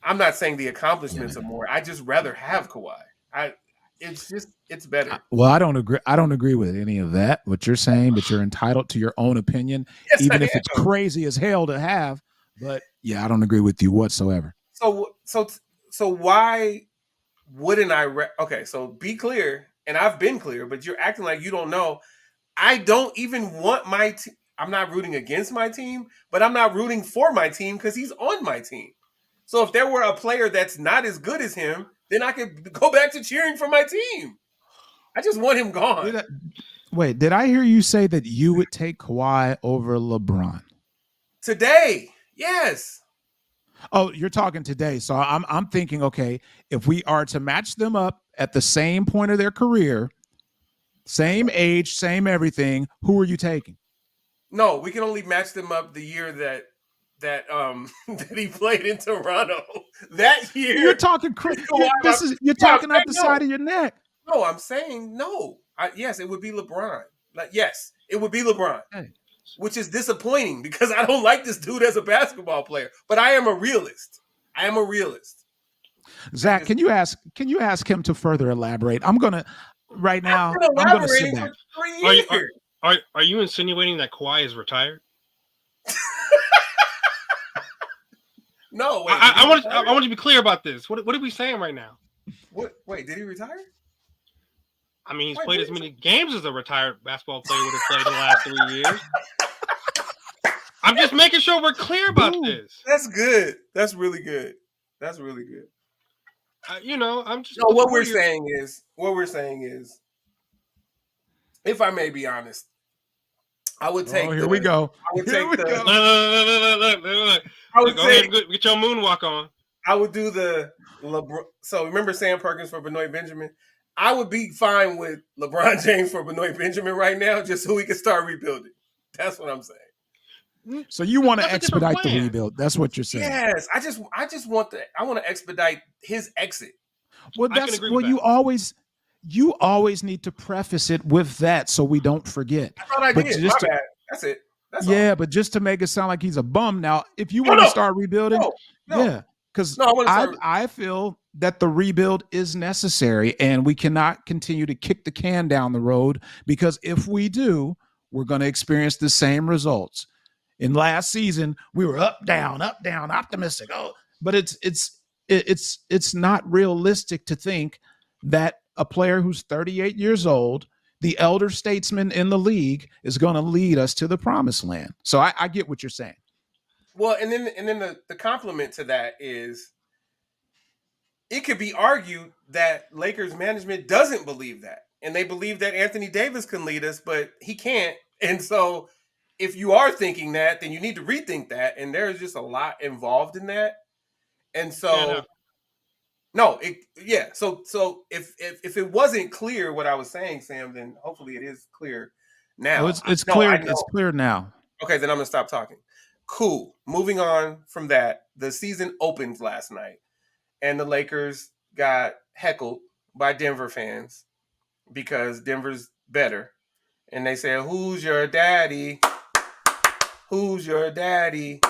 I'm not saying the accomplishments are more. I just rather have Kawhi. It's better. Well, I don't agree. I don't agree with any of that. What you're saying, but you're entitled to your own opinion, yes, even if it's crazy as hell to have. But yeah, I don't agree with you whatsoever. So why wouldn't I? Okay, so be clear, and I've been clear, but you're acting like you don't know. I don't even want my team. I'm not rooting against my team, but I'm not rooting for my team because he's on my team. So if there were a player that's not as good as him, then I could go back to cheering for my team. I just want him gone. Did I hear you say that you would take Kawhi over LeBron? Today, yes. Oh, you're talking today. So I'm thinking, okay, if we are to match them up at the same point of their career, same age, same everything, who are you taking? No, we can only match them up the year that he played in Toronto. That year, you're talking crazy. You're talking out the side of your neck. No, I'm saying no. Yes, it would be LeBron. Yes, it would be LeBron, which is disappointing because I don't like this dude as a basketball player. But I am a realist. Zach, can you ask him to further elaborate? I'm gonna sit back. Are you insinuating that Kawhi is retired? No, wait, I want to be clear about this. What are we saying right now? Wait, did he retire? I mean, he's played as many games as a retired basketball player would have played in the last 3 years. I'm just making sure we're clear about this. That's good. That's really good. I'm just. No, what we're saying is, if I may be honest, I would take. Here we go. I would take the. Look. Go ahead and get your moonwalk on. I would do the LeBron. So remember Sam Perkins for Benoit Benjamin? I would be fine with LeBron James for Benoit Benjamin right now, just so we can start rebuilding. That's what I'm saying. So you want to expedite the rebuild? That's what you're saying. Yes, I just want to expedite his exit. Well, you always need to preface it with that so we don't forget. I thought I did. My bad. That's it. That's all. But just to make it sound like he's a bum now, if you want to start rebuilding, because I feel that the rebuild is necessary, and we cannot continue to kick the can down the road, because if we do, we're going to experience the same results. In last season, we were up, down, optimistic. But it's not realistic to think that a player who's 38 years old, the elder statesman in the league, is going to lead us to the promised land. So I get what you're saying. Well, and then the compliment to that is, it could be argued that Lakers management doesn't believe that, and they believe that Anthony Davis can lead us, but he can't. And so, if you are thinking that, then you need to rethink that. And there's just a lot involved in that. And so, So if it wasn't clear what I was saying, Sam, then hopefully it is clear now. Oh, it's clear. It's clear now. Okay, then I'm gonna stop talking. Cool. Moving on from that, the season opened last night, and the Lakers got heckled by Denver fans because Denver's better. And they said, "Who's your daddy? Who's your daddy?"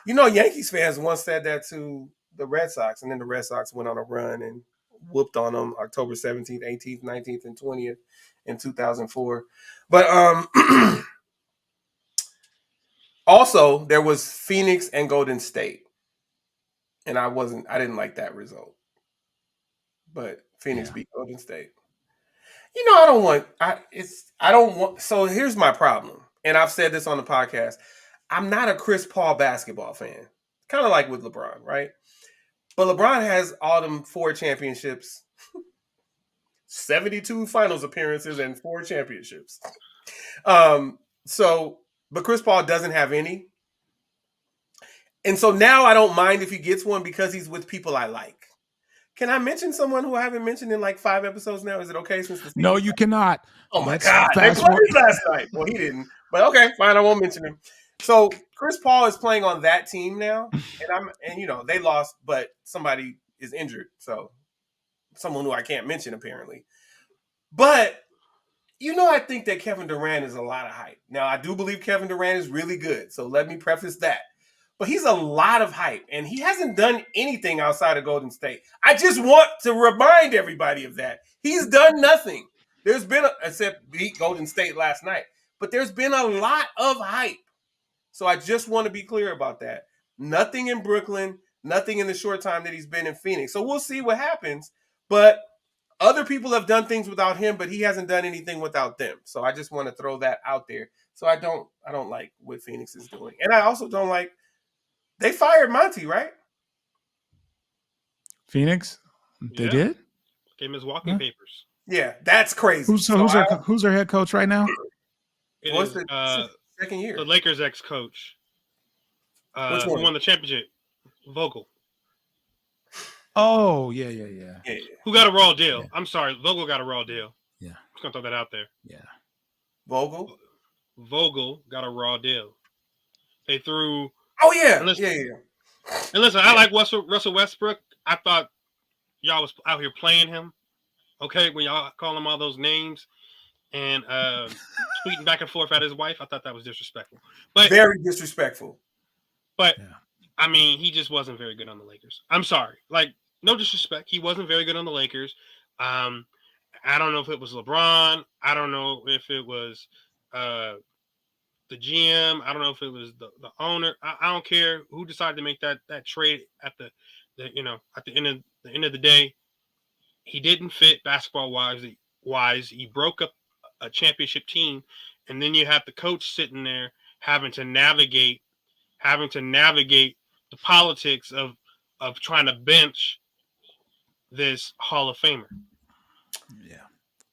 You know, Yankees fans once said that to the Red Sox, and then the Red Sox went on a run and whooped on them October 17th, 18th, 19th, and 20th in 2004. But also, there was Phoenix and Golden State. And I didn't like that result. But Phoenix beat Golden State. You know, I don't want, so here's my problem. And I've said this on the podcast. I'm not a Chris Paul basketball fan. Kind of like with LeBron, right? But LeBron has all them 4 championships, 72 finals appearances, and 4 championships. But Chris Paul doesn't have any. And so now I don't mind if he gets one because he's with people I like. Can I mention someone who I haven't mentioned in like 5 episodes now? Is it okay since the season? No, you cannot. Oh my God. They played last night. Well, he didn't. But okay, fine. I won't mention him. So Chris Paul is playing on that team now. And you know, they lost, but somebody is injured. So someone who I can't mention apparently. But you know, I think that Kevin Durant is a lot of hype. Now, I do believe Kevin Durant is really good. So let me preface that. But he's a lot of hype, and he hasn't done anything outside of Golden State. I just want to remind everybody of that. He's done nothing. There's been, except beat Golden State last night, but there's been a lot of hype. So I just want to be clear about that. Nothing in Brooklyn, nothing in the short time that he's been in Phoenix. So we'll see what happens. But other people have done things without him, but he hasn't done anything without them. So I just want to throw that out there. So I don't like what Phoenix is doing. And I also don't like, they fired Monty, right? Phoenix? They did? Gave him his walking papers. Yeah, that's crazy. Who's their head coach right now? It is second year. The Lakers ex-coach. Which one? Who won the championship? Vogel. Oh, yeah. Who got a raw deal? Yeah. I'm sorry, Vogel got a raw deal. Yeah. I'm just gonna throw that out there. Yeah. Vogel got a raw deal. They threw. Oh yeah. And listen, yeah. And listen, I like Russell Westbrook. I thought y'all was out here playing him. Okay, when y'all call him all those names and tweeting back and forth at his wife, I thought that was disrespectful. But very disrespectful. But I mean, he just wasn't very good on the Lakers. I'm sorry. Like, no disrespect. He wasn't very good on the Lakers. I don't know if it was LeBron. I don't know if it was the GM. I don't know if it was the owner. I don't care who decided to make that trade at the end of the day. He didn't fit basketball wise. He broke up a championship team, and then you have the coach sitting there having to navigate the politics of trying to bench this Hall of Famer. Yeah.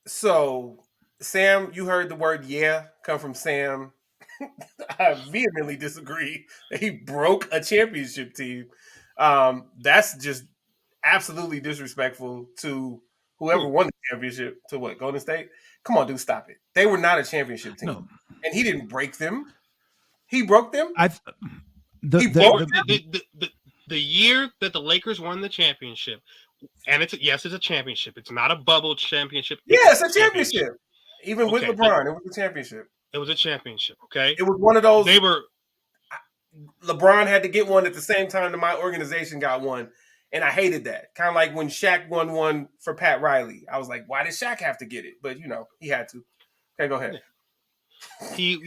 So, Sam, you heard the word "yeah" come from Sam. I vehemently disagree that he broke a championship team. That's just absolutely disrespectful to whoever won the championship. To what, Golden State? Come on, dude, stop it. They were not a championship team. No. And he didn't break them. He broke them. The year that the Lakers won the championship, and it's a championship. It's not a bubble championship. It's a championship. Even with LeBron, it was a championship. It was a championship. Okay, it was one of those. They were. LeBron had to get one at the same time that my organization got one, And I hated that. Kind of like when Shaq won one for Pat Riley. I was like, why did Shaq have to get it? But he had to. Okay, go ahead. They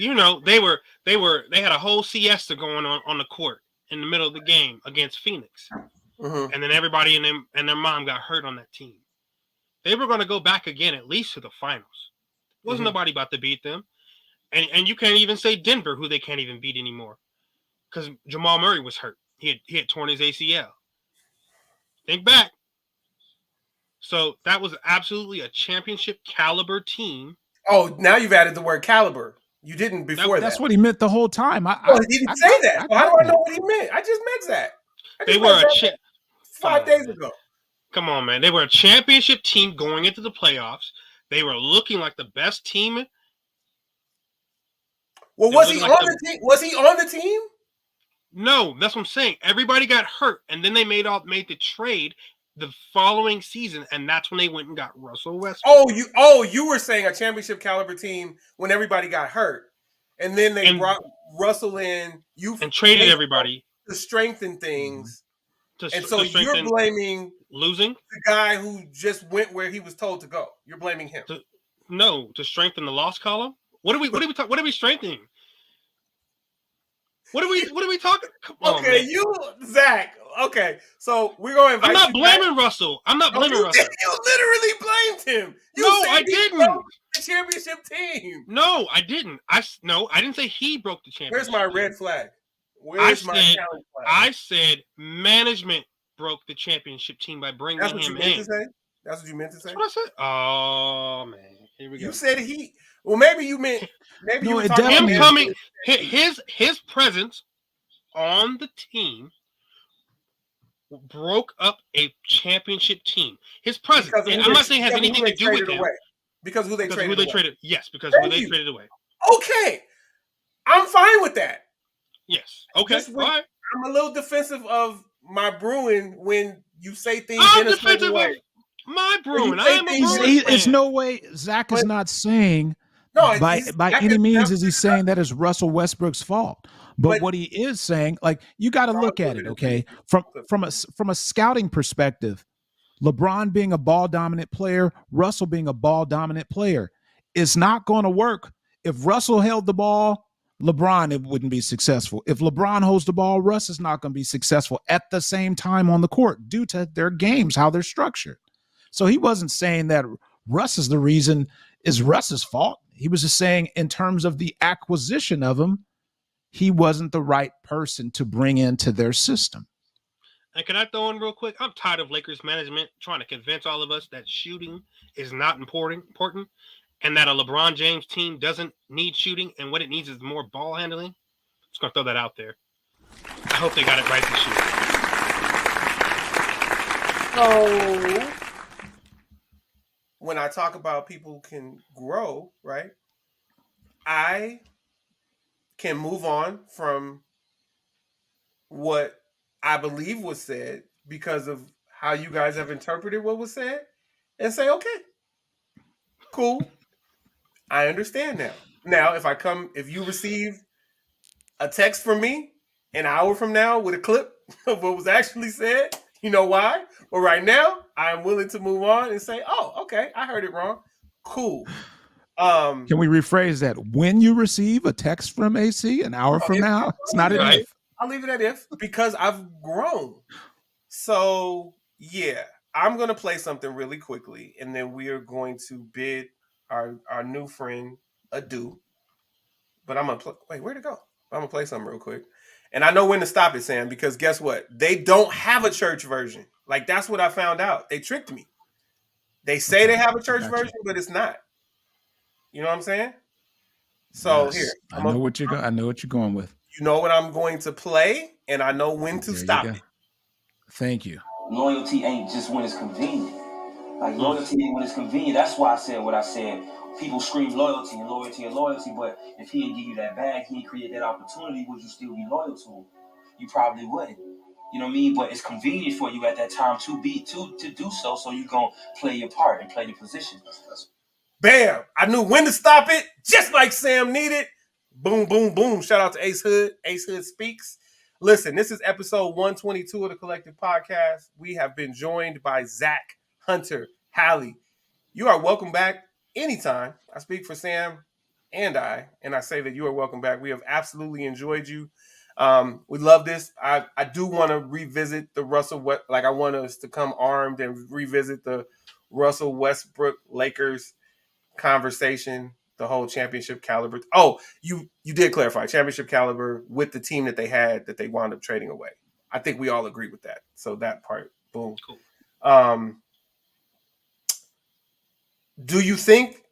had a whole siesta going on the court in the middle of the game against Phoenix. Mm-hmm. And then everybody and their mom got hurt on that team. They were going to go back again at least to the finals. Wasn't nobody about to beat them. And you can't even say Denver, who they can't even beat anymore. Because Jamal Murray was hurt. He had torn his ACL. Think back. So that was absolutely a championship caliber team. Oh, now you've added the word caliber. You didn't before that. That's what he meant the whole time. He didn't say that. How do I know what he meant? I just meant that. They were 5 days ago. Come on, man. They were a championship team going into the playoffs. They were looking like the best team. Well, was he on the team? Was he on the team? No, that's what I'm saying. Everybody got hurt, and then they made the trade the following season, and that's when they went and got Russell Westbrook. You were saying a championship caliber team when everybody got hurt, and then they brought Russell in. And traded everybody to strengthen things. You're blaming losing the guy who just went where he was told to go. You're blaming him. To strengthen the loss column. What are we strengthening? What are we talking? Come on, man. Zach. Okay, so we're going to invite I'm not blaming Russell. I'm not blaming Russell. You literally blamed him. I didn't. The championship team. No, I didn't. I didn't say he broke the championship. Where's my red flag? Where's my challenge flag? I said management broke the championship team by bringing him in. That's what you meant to say? That's what you meant to say? That's what I said. Oh, man. Here we go. You said he... Well, maybe you meant... Maybe you were talking him coming... His presence on the team broke up a championship team. His presence... I'm not saying it has anything to do with him. Because who they traded away. Yes, because who they traded away. Okay. I'm fine with that. Yes. Okay. All right. I'm a little defensive of my Bruin when you say things I'm in a certain way. My Bruin. I am a Bruin. It's no way Zach is not saying by any means is he saying that is Russell Westbrook's fault. But what he is saying, like, you got to look at it, okay? From a scouting perspective, LeBron being a ball dominant player, Russell being a ball dominant player, it's not going to work. If Russell held the ball, LeBron, it wouldn't be successful. If LeBron holds the ball, Russ is not going to be successful at the same time on the court due to their games, how they're structured. So he wasn't saying that Russ is the reason, is Russ's fault. He was just saying in terms of the acquisition of him, he wasn't the right person to bring into their system. And can I throw in real quick? I'm tired of Lakers management trying to convince all of us that shooting is not important, and that a LeBron James team doesn't need shooting, and what it needs is more ball handling. Just going to throw that out there. I hope they got it right this year. So, when I talk about people can grow, right, I can move on from what I believe was said because of how you guys have interpreted what was said and say, okay, cool. I understand now. Now, if you receive a text from me an hour from now with a clip of what was actually said, you know why? Well, right now, I'm willing to move on and say, oh, okay, I heard it wrong. Cool. Can we rephrase that? When you receive a text from AC an hour from now, it's not an if. I'll leave it at if because I've grown. So, yeah, I'm going to play something really quickly, and then we are going to bid our new friend adieu. But I'm going to play. Wait, where'd it go? I'm going to play something real quick. And I know when to stop it, Sam, because guess what? They don't have a church version. Like, that's what I found out. They tricked me. They say they have a church version, but it's not. You know what I'm saying? So yes, here. I know what you're going with. You know what I'm going to play, and I know when to stop it. Thank you. Loyalty ain't just when it's convenient. Like, loyalty ain't when it's convenient. That's why I said what I said. People scream loyalty and loyalty and loyalty, but if he didn't give you that bag, he didn't create that opportunity, would you still be loyal to him? You probably wouldn't. You know what I mean? But it's convenient for you at that time to do so you're going to play your part and play the position. Bam! I knew when to stop it, just like Sam needed. Boom, boom, boom. Shout out to Ace Hood. Ace Hood speaks. Listen, this is episode 122 of the Collective Podcast. We have been joined by Zach, Hunter, Hallie. You are welcome back anytime. I speak for Sam and I say that you are welcome back. We have absolutely enjoyed you. We love this. I do want to revisit the Russell West. Like, I want us to come armed and revisit the Russell Westbrook Lakers conversation, the whole championship caliber. Oh, you did clarify championship caliber with the team that they had that they wound up trading away. I think we all agree with that. So that part, boom. Cool. Do you think?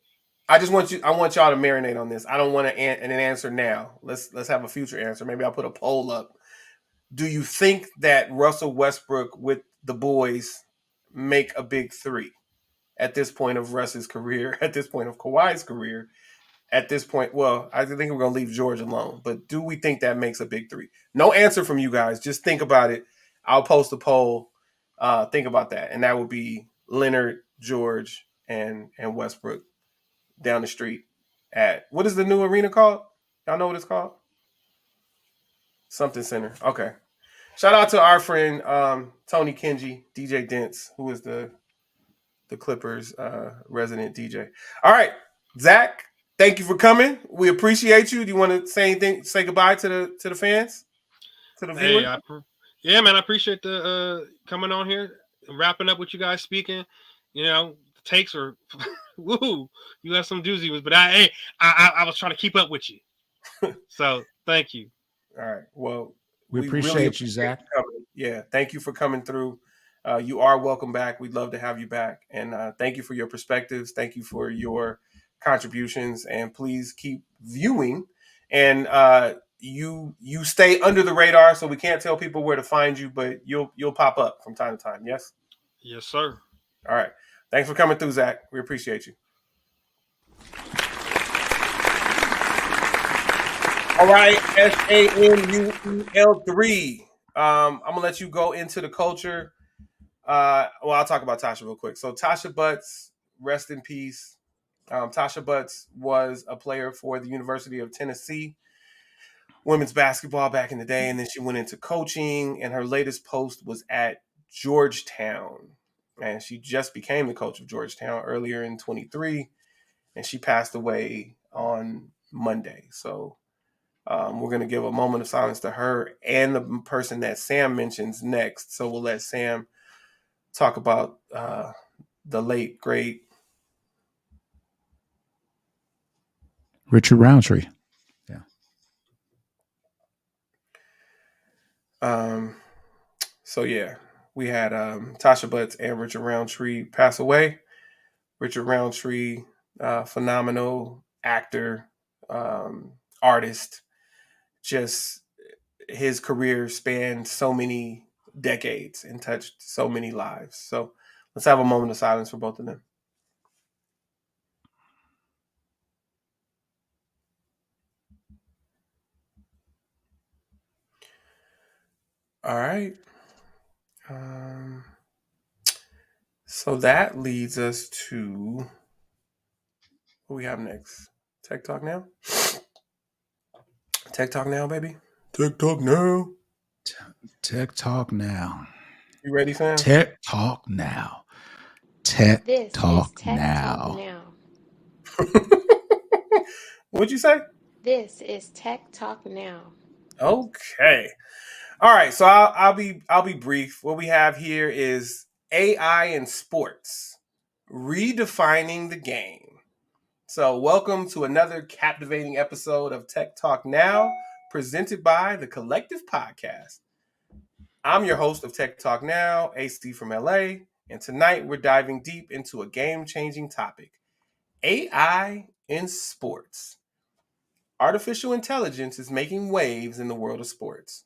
I want y'all to marinate on this. I don't want an answer now. Let's have a future answer. Maybe I'll put a poll up. Do you think that Russell Westbrook with the boys make a big three at this point of Russ's career, at this point of Kawhi's career, at this point? Well, I think we're going to leave George alone, but do we think that makes a big three? No answer from you guys. Just think about it. I'll post a poll. Think about that. And that would be Leonard, George, and Westbrook down the street at, what is the new arena called? Y'all know what it's called? Something Center. Okay. Shout out to our friend Tony Kenji, DJ Dents, who is the Clippers resident DJ. All right, Zach, thank you for coming. We appreciate you. Do you want to say anything? Say goodbye to the fans, to the viewers. Yeah, man, I appreciate the coming on here, wrapping up with you guys speaking. You know, the takes are woo. You got some doozy ones, but I was trying to keep up with you. So thank you. All right. Well, we appreciate you, Zach. Yeah, thank you for coming through. You are welcome back. We'd love to have you back. And thank you for your perspectives. Thank you for your contributions. And please keep viewing. And you stay under the radar, so we can't tell people where to find you, but you'll pop up from time to time. Yes? Yes, sir. All right. Thanks for coming through, Zach. We appreciate you. All right, SANUEL3. I'm going to let you go into the culture. I'll talk about Tasha real quick. So Tasha Butts, rest in peace. Tasha Butts was a player for the University of Tennessee women's basketball back in the day, and then she went into coaching, and her latest post was at Georgetown. And she just became the coach of Georgetown earlier in 23, and she passed away on Monday. So we're going to give a moment of silence to her and the person that Sam mentions next. So we'll let Sam talk about the late, great Richard Roundtree. Yeah. So, yeah, we had Tasha Butts and Richard Roundtree pass away. Richard Roundtree, phenomenal actor, artist. Just his career spanned so many decades and touched so many lives. So let's have a moment of silence for both of them. All right. So that leads us to what we have next. Tech Talk Now? Tech Talk Now, baby. Tech Talk Now. Tech Talk Now. You ready, Sam? Tech Talk Now. Tech This Talk is Tech Now. Talk Now. What'd you say? This is Tech Talk Now. Okay. All right. So I'll be brief. What we have here is AI in sports, redefining the game. So welcome to another captivating episode of Tech Talk Now, presented by the Collective Podcast. I'm your host of Tech Talk Now, AC from LA, and tonight we're diving deep into a game-changing topic, AI in sports. Artificial intelligence is making waves in the world of sports.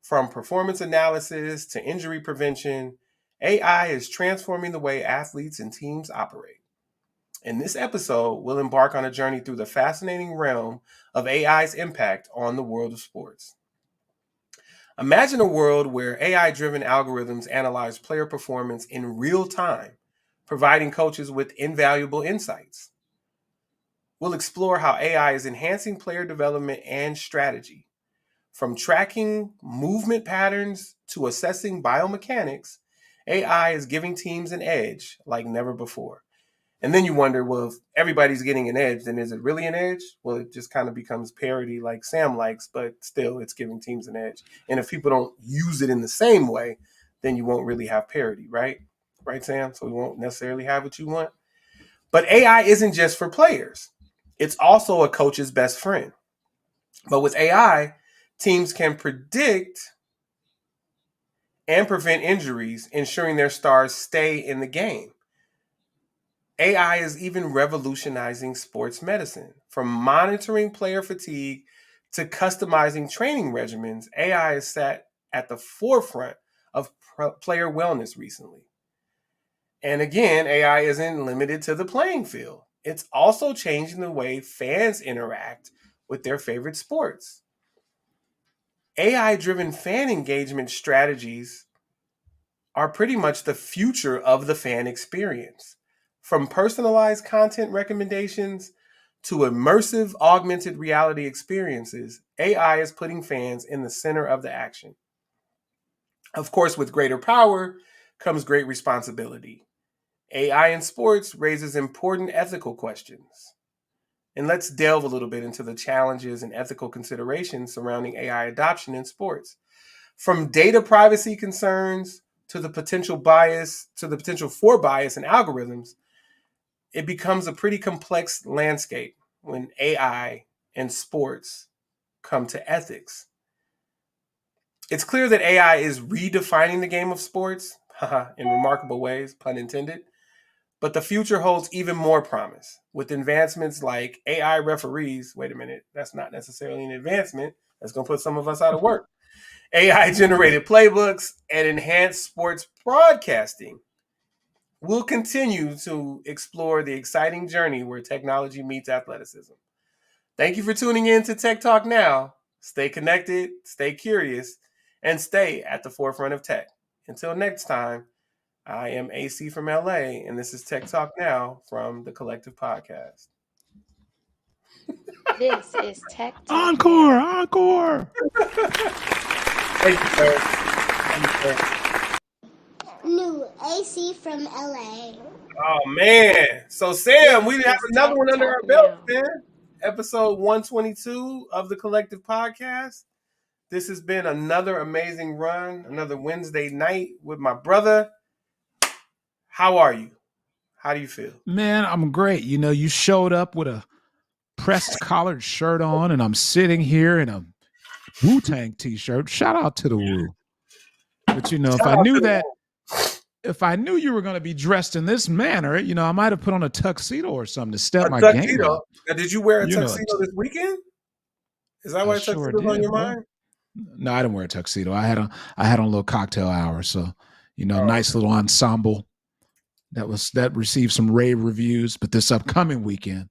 From performance analysis to injury prevention, AI is transforming the way athletes and teams operate. In this episode, we'll embark on a journey through the fascinating realm of AI's impact on the world of sports. Imagine a world where AI-driven algorithms analyze player performance in real time, providing coaches with invaluable insights. We'll explore how AI is enhancing player development and strategy, From tracking movement patterns to assessing biomechanics, AI is giving teams an edge like never before. And then you wonder, well, if everybody's getting an edge, then is it really an edge? Well, it just kind of becomes parody like Sam likes, but still it's giving teams an edge. And if people don't use it in the same way, then you won't really have parody, right? Right, Sam? So we won't necessarily have what you want. But AI isn't just for players. It's also a coach's best friend. But with AI, teams can predict and prevent injuries, ensuring their stars stay in the game. AI is even revolutionizing sports medicine. From monitoring player fatigue to customizing training regimens, AI has sat at the forefront of player wellness recently. And again, AI isn't limited to the playing field. It's also changing the way fans interact with their favorite sports. AI-driven fan engagement strategies are pretty much the future of the fan experience. From personalized content recommendations to immersive augmented reality experiences, AI is putting fans in the center of the action. Of course, with greater power comes great responsibility. AI in sports raises important ethical questions. And let's delve a little bit into the challenges and ethical considerations surrounding AI adoption in sports. From data privacy concerns to the potential for bias in algorithms, it becomes a pretty complex landscape when AI and sports come to ethics. It's clear that AI is redefining the game of sports in remarkable ways, pun intended. But the future holds even more promise with advancements like AI referees. Wait a minute, that's not necessarily an advancement. That's going to put some of us out of work. AI generated playbooks and enhanced sports broadcasting. We'll continue to explore the exciting journey where technology meets athleticism. Thank you for tuning in to Tech Talk Now. Stay connected, stay curious, and stay at the forefront of tech. Until next time, I am AC from LA, and this is Tech Talk Now from the Collective Podcast. This is Tech Talk Encore, Now. encore. Thank you, sir. Thank you, sir. New AC from LA. Oh, man. So, Sam, we This have is another Tech one under Talk our belt, Now. man. Episode 122 of the Collective Podcast. This has been another amazing run, another Wednesday night with my brother. How are you? How do you feel? Man, I'm great. You know, you showed up with a pressed collared shirt on, and I'm sitting here in a Wu-Tang t-shirt. Shout out to the Wu. But you know, Shout out to the if I knew you were going to be dressed in this manner, you know, I might have put on a tuxedo or something to step a my game tuxedo. up. Now, did you wear a You know, tuxedo this weekend? Is that I why sure tuxedo's on did, your bro. mind? No, I didn't wear a tuxedo. I had on a little cocktail hour, so you know, Oh, nice little ensemble that received some rave reviews. But this upcoming weekend,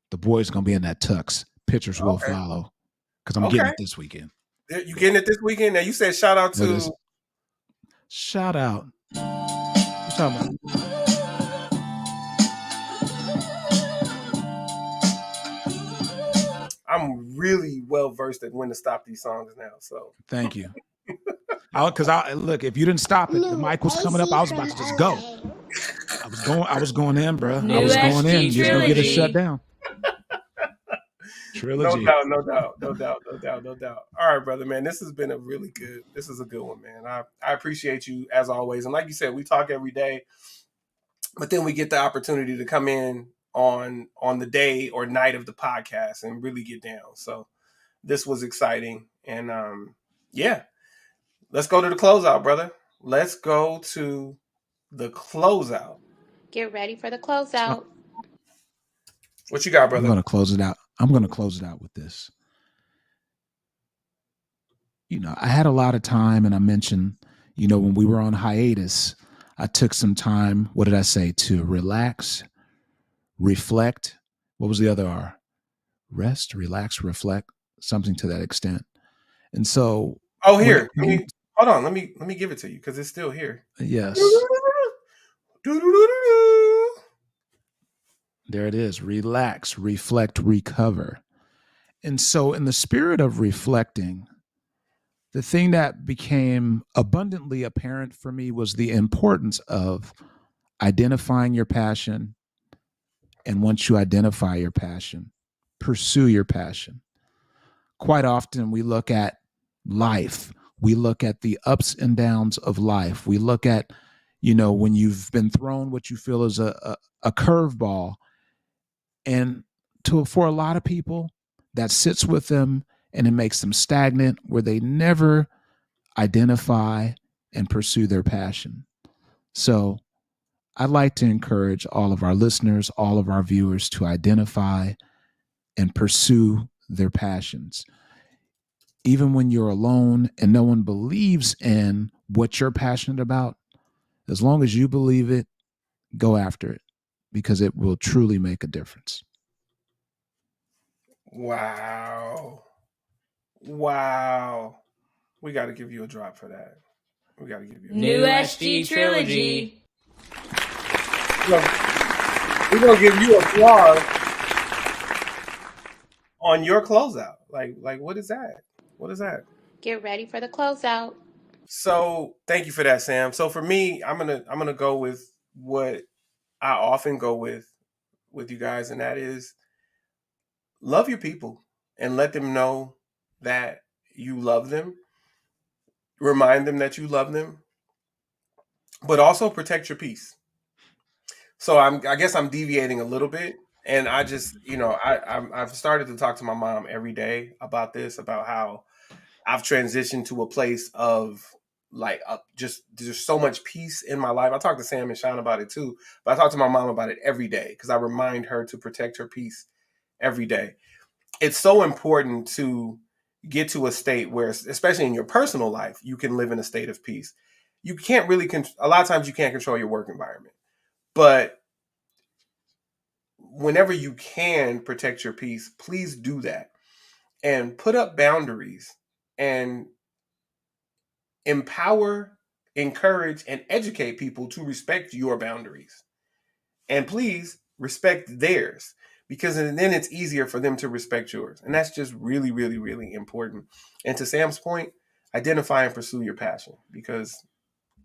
the boys gonna be in that tux. Pictures will okay. follow because I'm getting Okay. it this weekend. You getting it this weekend? Now, you said shout out But to it's shout out. You talking about? I'm really well versed at when to stop these songs now. So Thank you. Because I look, if you didn't stop it, the New mic was coming up. I was AC about from to just LA. go. I was going in, bro. I New was going in. SG Just gonna get it shut trilogy. down. no Trilogy. doubt, no doubt, no doubt, no doubt, no doubt. All right, brother, man. This has been a really good. This is a good one, man. I appreciate you as always. And like you said, we talk every day, but then we get the opportunity to come in on the day or night of the podcast and really get down. So this was exciting, and yeah, let's go to the closeout, brother. Let's go to the closeout. Get ready for the closeout. What you got, I'm brother? gonna close it out. I'm gonna close it out with this. You know, I had a lot of time, and I mentioned, you know, when we were on hiatus, I took some time. What did I say? To relax, reflect. What was the other R? Rest, relax, reflect, something to that extent. And so, Oh, when it here. came, Hold on. Let me give it to you because it's still here. yes, there it is. Relax, reflect, recover. And so, in the spirit of reflecting, the thing that became abundantly apparent for me was the importance of identifying your passion. And once you identify your passion, pursue your passion. Quite often we look at life. We look at the ups and downs of life. We look at, when you've been thrown what you feel is a curveball. And for a lot of people, that sits with them and it makes them stagnant, where they never identify and pursue their passion. So I'd like to encourage all of our listeners, all of our viewers, to identify and pursue their passions. Even when you're alone and no one believes in what you're passionate about, as long as you believe it, go after it, because it will truly make a difference. Wow. We got to give you a drop for that. We got to give you a New SG Trilogy. We're going to give you applause on your closeout. Like, what is that? What is that? Get ready for the closeout. So thank you for that, Sam. So for me, I'm gonna go with what I often go with you guys, and that is love your people and let them know that you love them. Remind them that you love them, but also protect your peace. So I guess I'm deviating a little bit, and I just I've started to talk to my mom every day about this, about how I've transitioned to a place of like just there's so much peace in my life. I talk to Sam and Sean about it too, but I talk to my mom about it every day because I remind her to protect her peace every day. It's so important to get to a state where, especially in your personal life, you can live in a state of peace. You can't really, a lot of times you can't control your work environment, but whenever you can protect your peace, please do that and put up boundaries and empower, encourage, and educate people to respect your boundaries. And please respect theirs, because then it's easier for them to respect yours. And that's just really, really, really important. And to Sam's point, identify and pursue your passion, because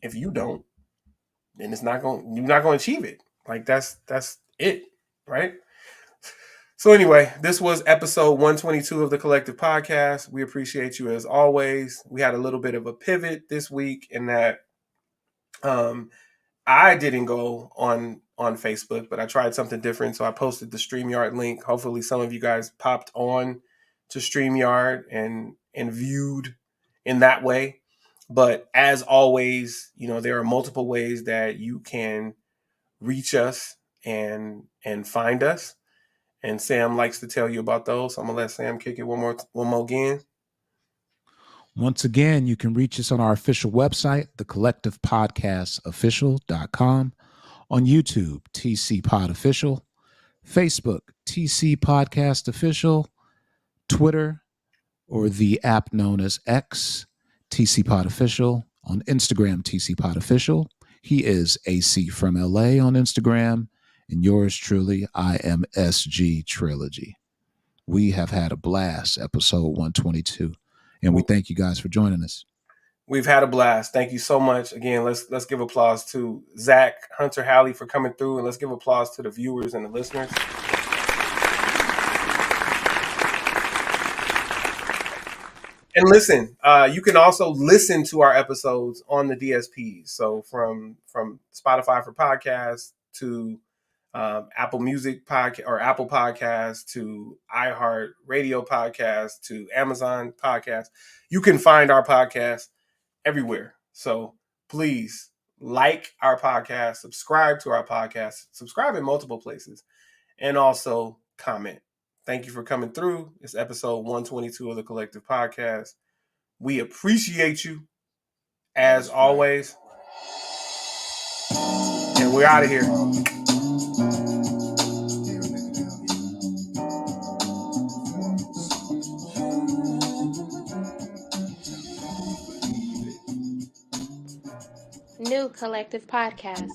if you don't, then you're not going to achieve it. Like that's it, right? So anyway, this was episode 122 of the Collective Podcast. We appreciate you as always. We had a little bit of a pivot this week in that I didn't go on Facebook, but I tried something different. So I posted the StreamYard link. Hopefully some of you guys popped on to StreamYard and viewed in that way. But as always, there are multiple ways that you can reach us and find us. And Sam likes to tell you about those. So I'm gonna let Sam kick it one more again. Once again, you can reach us on our official website, thecollectivepodcastofficial.com, on YouTube, TC Pod Official, Facebook, TC Podcast Official, Twitter, or the app known as X, TC Pod Official, on Instagram, TC Pod Official. He is AC from LA on Instagram, and yours truly, IMSG Trilogy. We have had a blast, episode 122, and we thank you guys for joining us. We've had a blast. Thank you so much. Again, let's give applause to Zach, Hunter, Halley for coming through, and let's give applause to the viewers and the listeners. And listen, you can also listen to our episodes on the DSPs. So from Spotify for podcasts to Apple Music podcast or Apple Podcasts to iHeart Radio Podcast to Amazon Podcast, you can find our podcast everywhere. So please like our podcast, subscribe to our podcast, subscribe in multiple places, and also comment. Thank you for coming through. It's episode 122 of the Collective Podcast. We appreciate you as always. And we're out of here. New Collective Podcast.